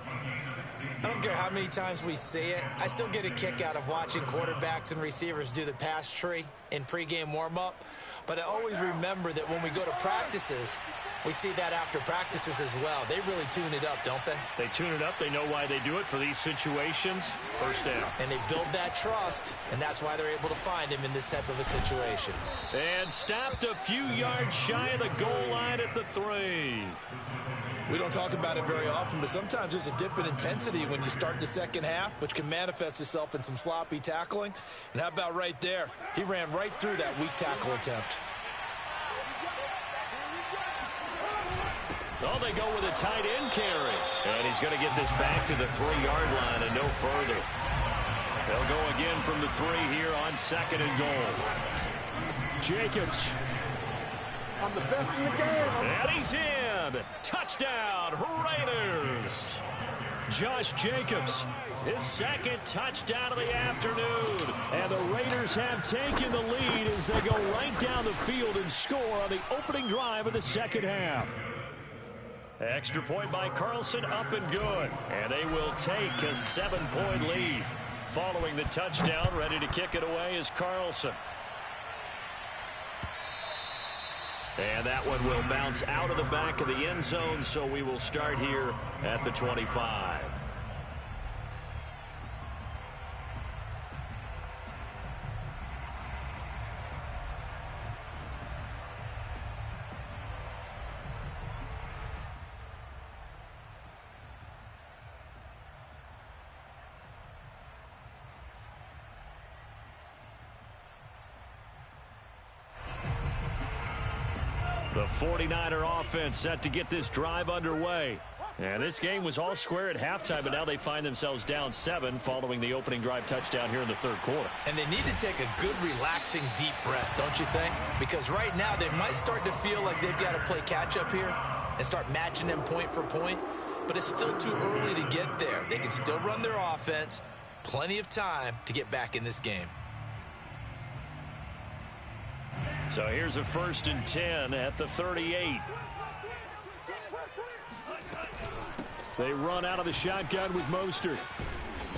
I don't care how many times we see it. I still get a kick out of watching quarterbacks and receivers do the pass tree in pregame warm-up. But I always remember that when we go to practices, we see that after practices as well. They really tune it up, don't they? They tune it up. They know why they do it for these situations. 1st down. And they build that trust, and that's why they're able to find him in this type of a situation. And stopped a few yards shy of the goal line at the 3. We don't talk about it very often, but sometimes there's a dip in intensity when you start the second half, which can manifest itself in some sloppy tackling. And how about right there? He ran right through that weak tackle attempt. Oh, they go with a tight end carry. And he's going to get this back to the 3-yard line and no further. They'll go again from the 3 here on 2nd and goal. Jacobs. I'm the best in the game. And he's in. Touchdown, Raiders. Josh Jacobs, his 2nd touchdown of the afternoon. And the Raiders have taken the lead as they go right down the field and score on the opening drive of the 2nd half. Extra point by Carlson, up and good. And they will take a 7-point lead. Following the touchdown, ready to kick it away is Carlson. And that one will bounce out of the back of the end zone, so we will start here at the 25. The 49er offense set to get this drive underway. And this game was all square at halftime, but now they find themselves down 7 following the opening drive touchdown here in the 3rd quarter. And they need to take a good, relaxing, deep breath, don't you think? Because right now they might start to feel like they've got to play catch-up here and start matching them point for point. But it's still too early to get there. They can still run their offense. Plenty of time to get back in this game. So here's a 1st and 10 at the 38. They run out of the shotgun with Mostert.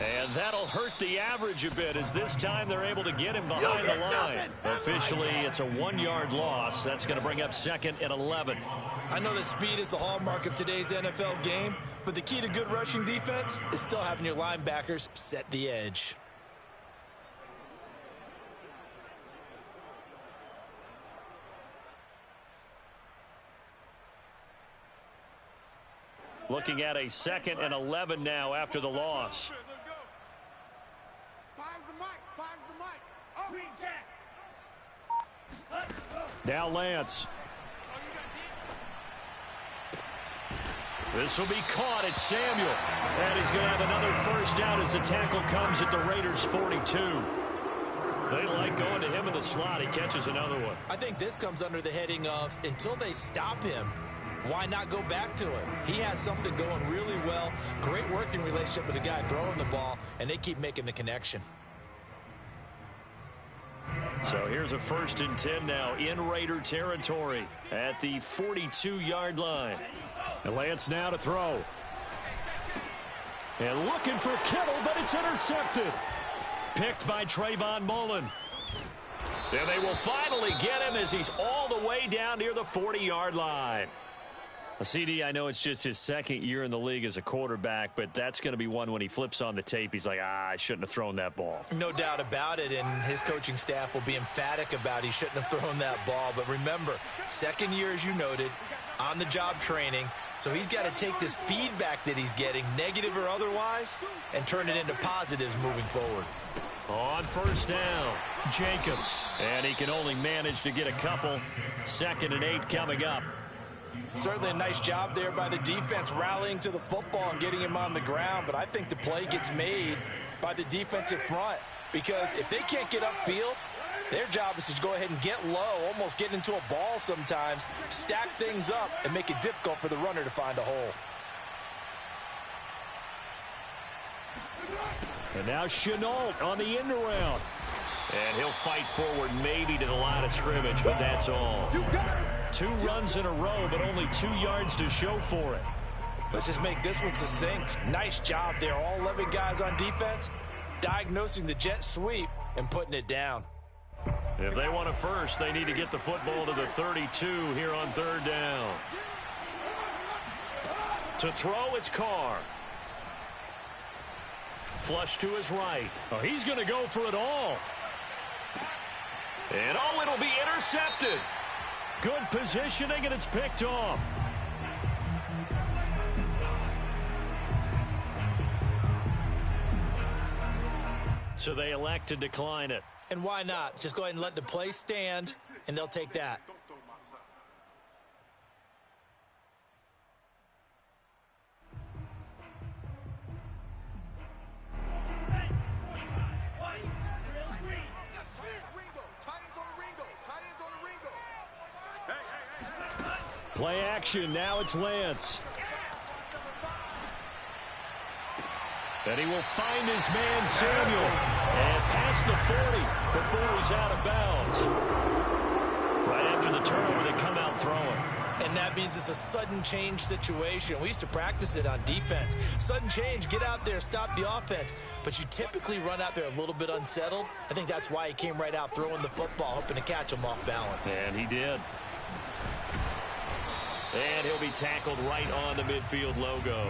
And that'll hurt the average a bit as this time they're able to get him behind the line. Officially, it's a 1-yard loss. That's going to bring up 2nd and 11. I know that speed is the hallmark of today's NFL game, but the key to good rushing defense is still having your linebackers set the edge. Looking at a 2nd and 11 now after the loss. Now Lance. This will be caught at Samuel. And he's going to have another 1st down as the tackle comes at the Raiders' 42. They like going to him in the slot. He catches another one. I think this comes under the heading of until they stop him, why not go back to him? He has something going really well. Great working relationship with the guy throwing the ball, and they keep making the connection. So here's a 1st and 10 now in Raider territory at the 42-yard line. And Lance now to throw. And looking for Kittle, but it's intercepted. Picked by Trayvon Mullen. And they will finally get him as he's all the way down near the 40-yard line. CD, I know it's just his second year in the league as a quarterback, but that's going to be one when he flips on the tape. He's like, I shouldn't have thrown that ball. No doubt about it, and his coaching staff will be emphatic about he shouldn't have thrown that ball. But remember, second year, as you noted, on-the-job training. So he's got to take this feedback that he's getting, negative or otherwise, and turn it into positives moving forward. On first down, Jacobs. And he can only manage to get a couple. 2nd and 8 coming up. Certainly a nice job there by the defense rallying to the football and getting him on the ground. But I think the play gets made by the defensive front, because if they can't get upfield, their job is to go ahead and get low, almost get into a ball sometimes, stack things up, and make it difficult for the runner to find a hole. And now Shenault on the end around. And he'll fight forward maybe to the line of scrimmage, but that's all. 2 runs in a row, but only 2 yards to show for it. Let's just make this one succinct. Nice job there. All 11 guys on defense diagnosing the jet sweep and putting it down. If they want a first, they need to get the football to the 32 here on 3rd down. To throw, it's Carr. Flush to his right. Oh, he's going to go for it all. And oh, it'll be intercepted. Good positioning, and it's picked off. So they elect to decline it. And why not? Just go ahead and let the play stand, and they'll take that. Play action. Now it's Lance. And he will find his man, Samuel. And past the 40 before he's out of bounds. Right after the turnover, they come out throwing. And that means it's a sudden change situation. We used to practice it on defense. Sudden change, get out there, stop the offense. But you typically run out there a little bit unsettled. I think that's why he came right out throwing the football, hoping to catch him off balance. And he did. And he'll be tackled right on the midfield logo.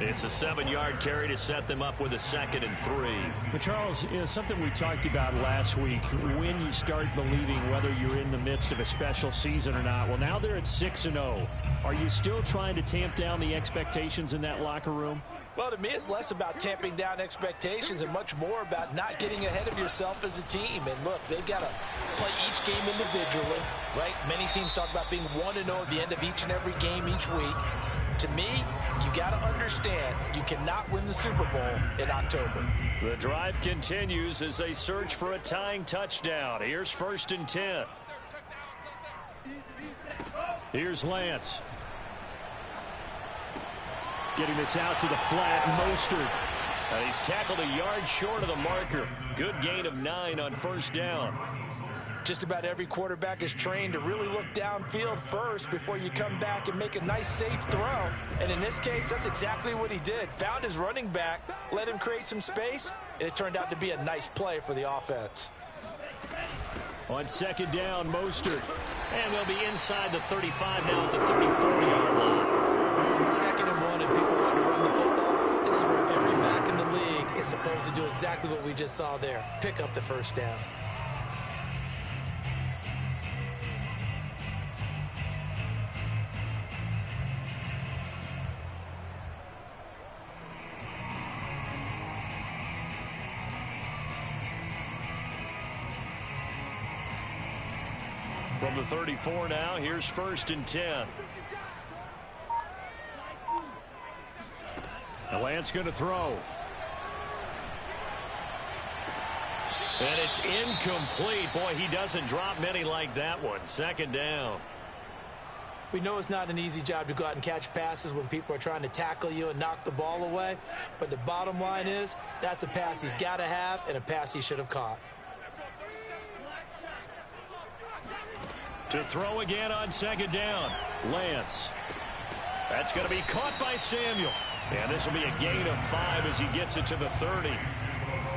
It's a 7-yard carry to set them up with a 2nd and 3. But Charles, something we talked about last week, when you start believing whether you're in the midst of a special season or not. Well, now they're at 6-0. Are you still trying to tamp down the expectations in that locker room? Well, to me, it's less about tamping down expectations and much more about not getting ahead of yourself as a team. And look, they've got to play each game individually, right? Many teams talk about being 1-0 at the end of each and every game each week. To me, you got to understand you cannot win the Super Bowl in October. The drive continues as they search for a tying touchdown. Here's 1st and 10. Here's Lance. Getting this out to the flat, Mostert. And he's tackled a yard short of the marker. Good gain of 9 on 1st down. Just about every quarterback is trained to really look downfield first before you come back and make a nice, safe throw. And in this case, that's exactly what he did. Found his running back, let him create some space, and it turned out to be a nice play for the offense. On 2nd down, Mostert. And they'll be inside the 35 now at the 34-yard line. 2nd and 1, and people want to run the football. This is where every back in the league is supposed to do exactly what we just saw there. Pick up the 1st down. From the 34 now, here's 1st and 10. And Lance going to throw. And it's incomplete. Boy, he doesn't drop many like that one. 2nd down. We know it's not an easy job to go out and catch passes when people are trying to tackle you and knock the ball away. But the bottom line is, that's a pass he's got to have and a pass he should have caught. To throw again on 2nd down, Lance. That's going to be caught by Samuel. And this will be a gain of 5 as he gets it to the 30.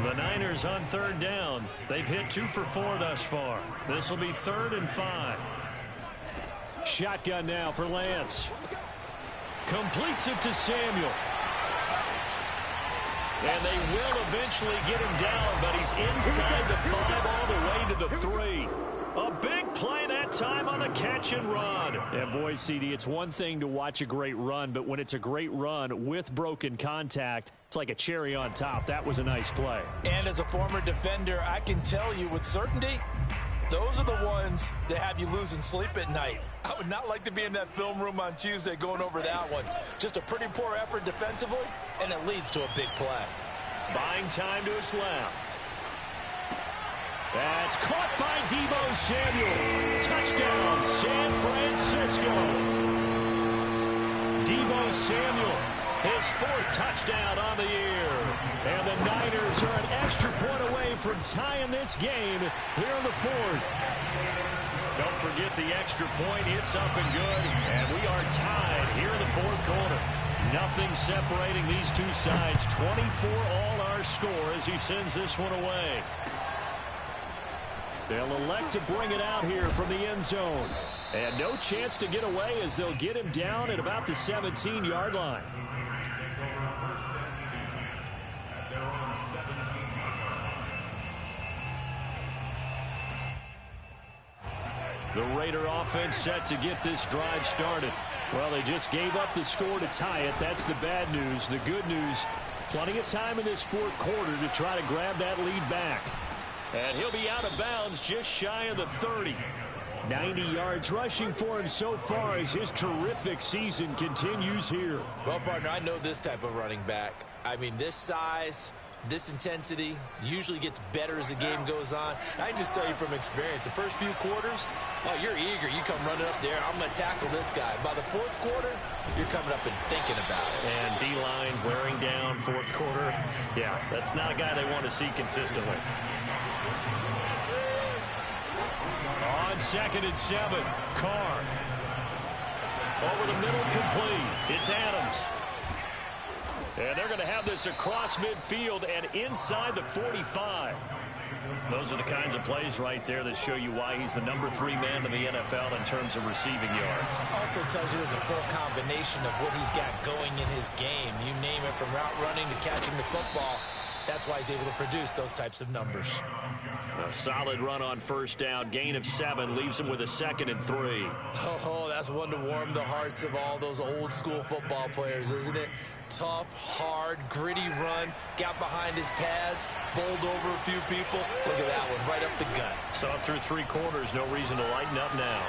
The Niners on third down. They've hit 2 for 4 thus far. This will be 3rd and 5. Shotgun now for Lance. Completes it to Samuel. And they will eventually get him down, but he's inside the 5 all the way to the 3. A big play that time on the catch and run. Yeah, boy, CD, it's one thing to watch a great run, but when it's a great run with broken contact, it's like a cherry on top. That was a nice play. And as a former defender, I can tell you with certainty, those are the ones that have you losing sleep at night. I would not like to be in that film room on Tuesday going over that one. Just a pretty poor effort defensively, and it leads to a big play. Buying time to his left. That's caught by Deebo Samuel. Touchdown, San Francisco. Deebo Samuel, his 4th touchdown on the year. And the Niners are an extra point away from tying this game here in the 4th. Don't forget the extra point. It's up and good. And we are tied here in the 4th quarter. Nothing separating these two sides. 24 all our score as he sends this one away. They'll elect to bring it out here from the end zone. And no chance to get away as they'll get him down at about the 17-yard line. The Raider offense set to get this drive started. Well, they just gave up the score to tie it. That's the bad news. The good news, plenty of time in this 4th quarter to try to grab that lead back. And he'll be out of bounds just shy of the 30. 90 yards rushing for him so far as his terrific season continues here. Well, partner, I know this type of running back. I mean, this size, this intensity usually gets better as the game goes on. I can just tell you from experience, the first few quarters, oh, you're eager. You come running up there, I'm going to tackle this guy. By the 4th quarter, you're coming up and thinking about it. And D-line wearing down 4th quarter. Yeah, that's not a guy they want to see consistently. On 2nd and 7, Carr. Over the middle, complete. It's Adams. And they're going to have this across midfield and inside the 45. Those are the kinds of plays right there that show you why he's the number 3 man in the NFL in terms of receiving yards. Also tells you there's a full combination of what he's got going in his game. You name it, from route running to catching the football. That's why he's able to produce those types of numbers. A solid run on 1st down. Gain of 7 leaves him with a 2nd and 3. Oh, that's one to warm the hearts of all those old school football players, isn't it? Tough, hard, gritty run. Got behind his pads, bowled over a few people. Look at that one, right up the gut. So up through 3 quarters, no reason to lighten up now.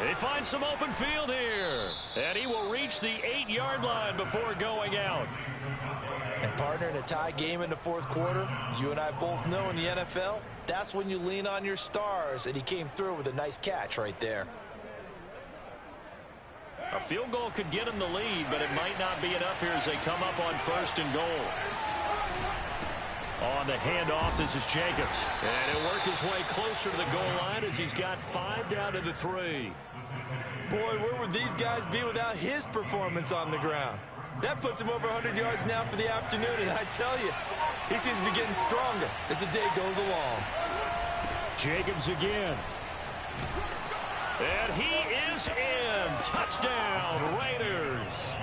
They find some open field here. And he will reach the 8-yard line before going out. And partner, in a tie game in the 4th quarter, you and I both know in the NFL, that's when you lean on your stars, and he came through with a nice catch right there. A field goal could get him the lead, but it might not be enough here as they come up on 1st and goal. On the handoff, this is Jacobs. And he'll work his way closer to the goal line as he's got 5 down to the 3. Boy, where would these guys be without his performance on the ground? That puts him over 100 yards now for the afternoon, and I tell you, he seems to be getting stronger as the day goes along. Jacobs again. And he is in. Touchdown, Raiders.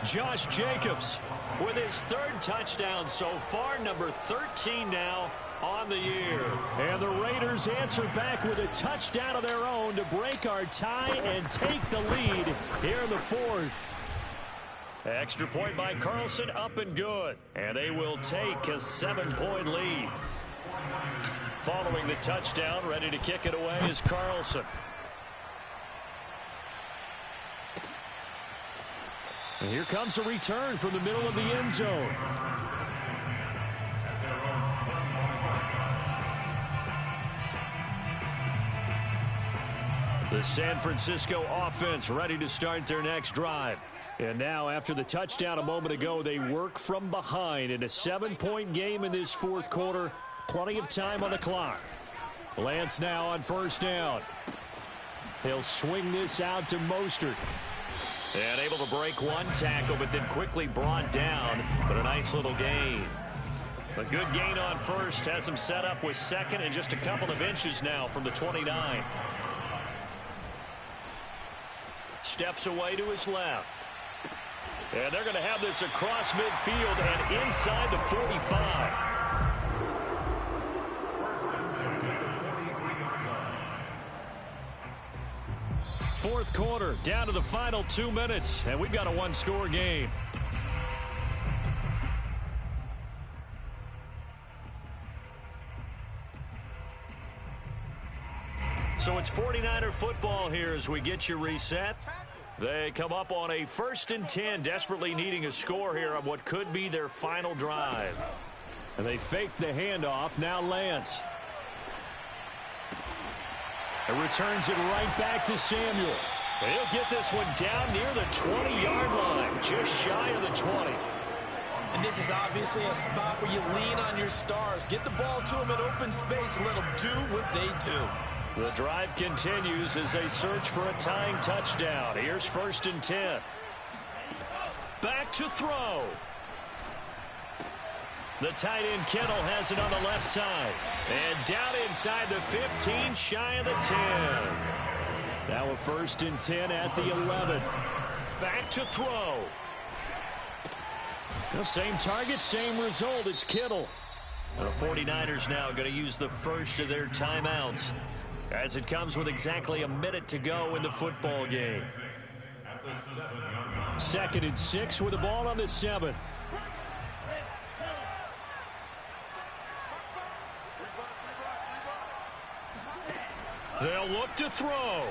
Josh Jacobs with his 3rd touchdown so far, number 13 now on the year. And the Raiders answer back with a touchdown of their own to break our tie and take the lead here in the 4th. Extra point by Carlson, up and good. And they will take a 7-point lead. Following the touchdown, ready to kick it away is Carlson. And here comes a return from the middle of the end zone. The San Francisco offense ready to start their next drive. And now, after the touchdown a moment ago, they work from behind in a 7-point game in this 4th quarter. Plenty of time on the clock. Lance now on 1st down. He'll swing this out to Mostert. And able to break one tackle, but then quickly brought down. But a nice little gain. A good gain on first has him set up with second and just a couple of inches now from the 29. Steps away to his left. And they're going to have this across midfield and inside the 45. Fourth quarter, down to the final 2 minutes, and we've got a one-score game. So it's 49er football here as we get you reset. They come up on a 1st and 10, desperately needing a score here on what could be their final drive. And they fake the handoff. Now Lance. And returns it right back to Samuel. He'll get this one down near the 20-yard line, just shy of the 20. And this is obviously a spot where you lean on your stars. Get the ball to them in open space and let them do what they do. The drive continues as they search for a tying touchdown. Here's 1st and 10. Back to throw. The tight end Kittle has it on the left side. And down inside the 15, shy of the 10. Now a 1st and 10 at the 11. Back to throw. The same target, same result. It's Kittle. The 49ers now going to use the first of their timeouts, as it comes with exactly a minute to go in the football game. 2nd and 6 with the ball on the 7. They'll look to throw.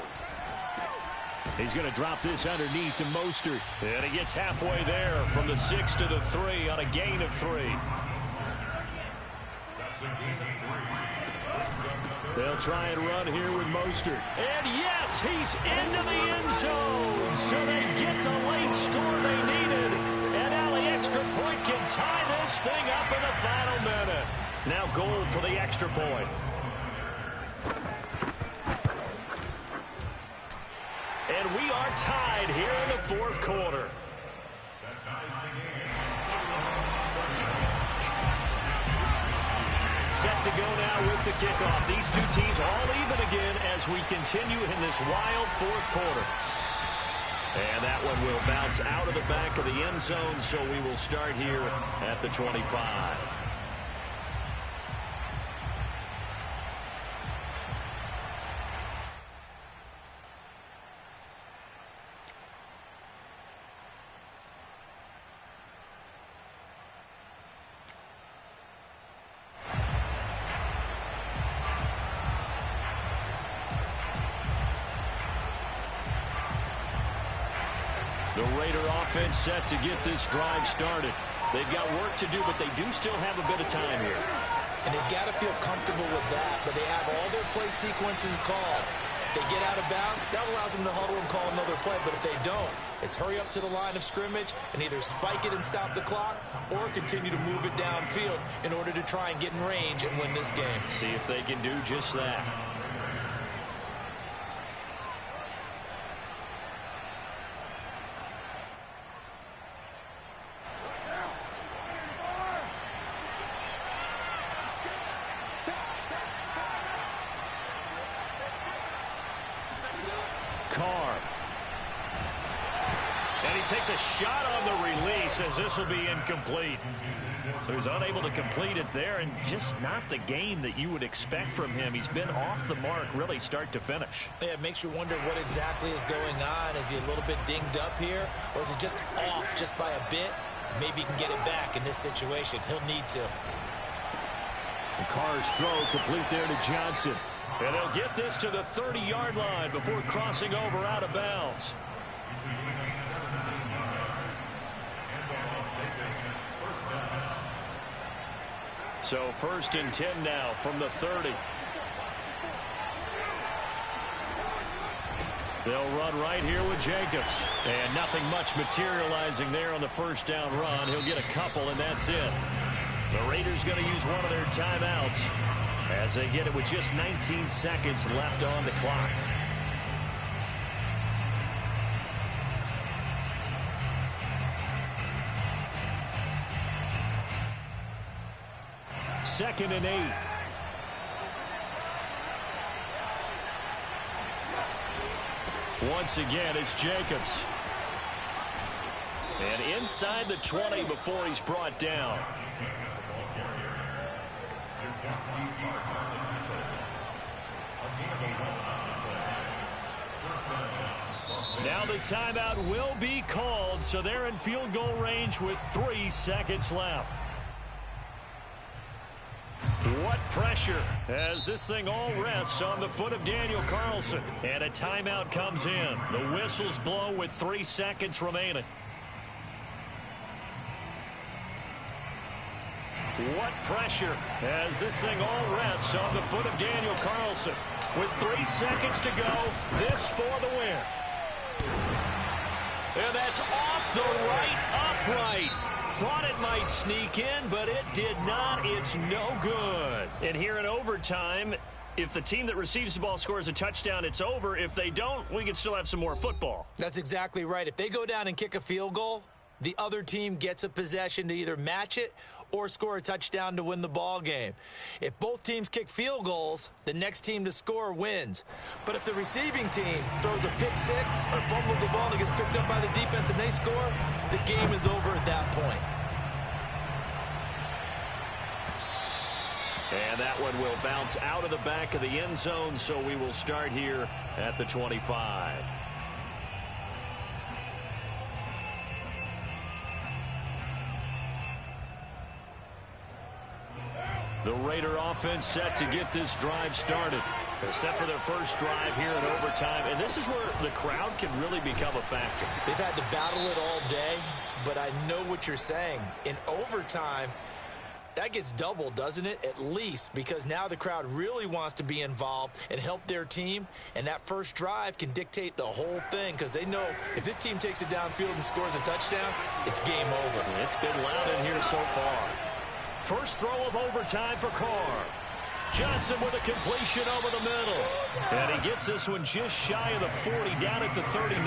He's going to drop this underneath to Mostert. And he gets halfway there from the 6 to the 3 on a gain of 3. They'll try and run here with Mostert. And yes, he's into the end zone. So they get the late score they needed. And now the extra point can tie this thing up in the final minute. Now Gould for the extra point. And we are tied here in the fourth quarter. Set to go now with the kickoff. These two teams all even again as we continue in this wild fourth quarter. And that one will bounce out of the back of the end zone, so we will start here at the 25. The Raider offense set to get this drive started. They've got work to do, but they do still have a bit of time here. And they've got to feel comfortable with that, but they have all their play sequences called. If they get out of bounds, that allows them to huddle and call another play, but if they don't, it's hurry up to the line of scrimmage and either spike it and stop the clock or continue to move it downfield in order to try and get in range and win this game. See if they can do just that. Carr. And he takes a shot on the release as this will be incomplete. So he's unable to complete it there, and just not the game that you would expect from him. He's been off the mark really start to finish. Yeah, it makes you wonder what exactly is going on. Is he a little bit dinged up here, or is it just off just by a bit? Maybe he can get it back in this situation. He'll need to. And Carr's throw complete there to Johnson. And they'll get this to the 30-yard line before crossing over out of bounds. So 1st and 10 now from the 30. They'll run right here with Jacobs. And nothing much materializing there on the first down run. He'll get a couple, and that's it. The Raiders going to use one of their timeouts as they get it with just 19 seconds left on the clock. 2nd and 8. Once again, it's Jacobs. And inside the 20 before he's brought down. Now the timeout will be called, so they're in field goal range with 3 seconds left. What pressure as this thing all rests on the foot of Daniel Carlson. And a timeout comes in. The whistles blow with 3 seconds remaining. What pressure as this thing all rests on the foot of Daniel Carlson. With 3 seconds to go, this for the win. And that's off the right upright. Thought it might sneak in, but it did not. It's no good. And here in overtime, if the team that receives the ball scores a touchdown, it's over. If they don't, we can still have some more football. That's exactly right. If they go down and kick a field goal, the other team gets a possession to either match it or score a touchdown to win the ball game. If both teams kick field goals, the next team to score wins. But if the receiving team throws a pick six or fumbles the ball and it gets picked up by the defense and they score, the game is over at that point. And that one will bounce out of the back of the end zone, so we will start here at the 25. The Raider offense set to get this drive started. They're set for their first drive here in overtime, and this is where the crowd can really become a factor. They've had to battle it all day, but I know what you're saying. In overtime, that gets doubled, doesn't it? At least, because now the crowd really wants to be involved and help their team, and that first drive can dictate the whole thing because they know if this team takes it downfield and scores a touchdown, it's game over. It's been loud in here so far. First throw of overtime for Carr. Johnson with a completion over the middle. And he gets this one just shy of the 40, down at the 39.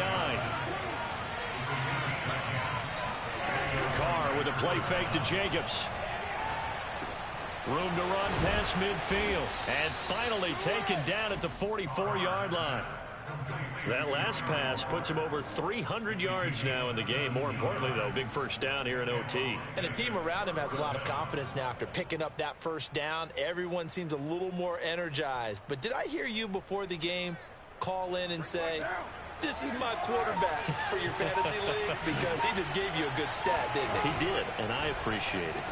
Carr with a play fake to Jacobs. Room to run past midfield. And finally taken down at the 44-yard line. That last pass puts him over 300 yards now in the game. More importantly, though, big first down here in OT. And the team around him has a lot of confidence now after picking up that first down. Everyone seems a little more energized. But did I hear you before the game call in and say, this is my quarterback for your fantasy league? Because he just gave you a good stat, didn't he? He did, and I appreciate it.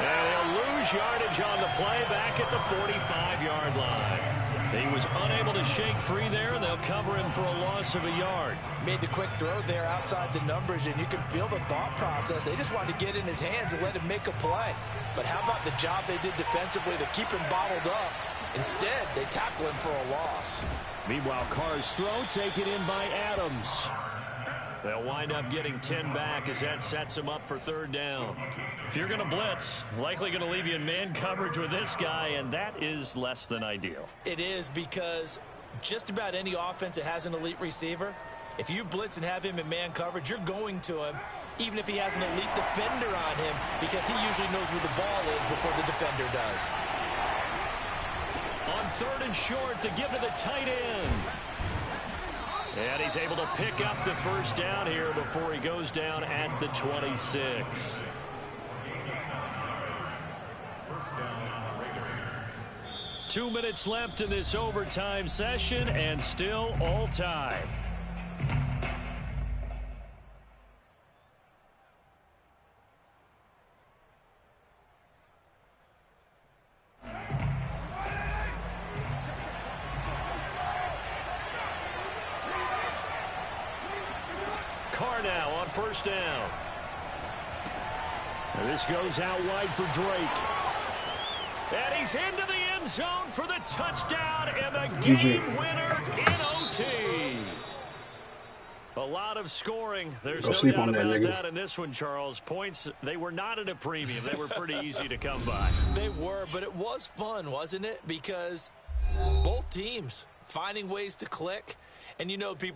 And he'll lose yardage on the play back at the 45-yard line. He was unable to shake free there, and they'll cover him for a loss of a yard. Made the quick throw there outside the numbers, and you can feel the thought process. They just wanted to get in his hands and let him make a play. But how about the job they did defensively to keep him bottled up? Instead, they tackle him for a loss. Meanwhile, Carr's throw taken in by Adams. They'll wind up getting 10 back as that sets him up for third down. If you're going to blitz, likely going to leave you in man coverage with this guy, and that is less than ideal. It is, because just about any offense that has an elite receiver, if you blitz and have him in man coverage, you're going to him, even if he has an elite defender on him, because he usually knows where the ball is before the defender does. On third and short, to give to the tight end. And he's able to pick up the first down here before he goes down at the 26. 2 minutes left in this overtime session, and still all tied. Carr now on first down. And this goes out wide for Drake. And he's into the end zone for the touchdown and the game winner in OT. A lot of scoring. There's no doubt about that in this one, Charles. Points, they were not at a premium. They were pretty easy to come by. They were, but it was fun, wasn't it? Because both teams finding ways to click. And you know, people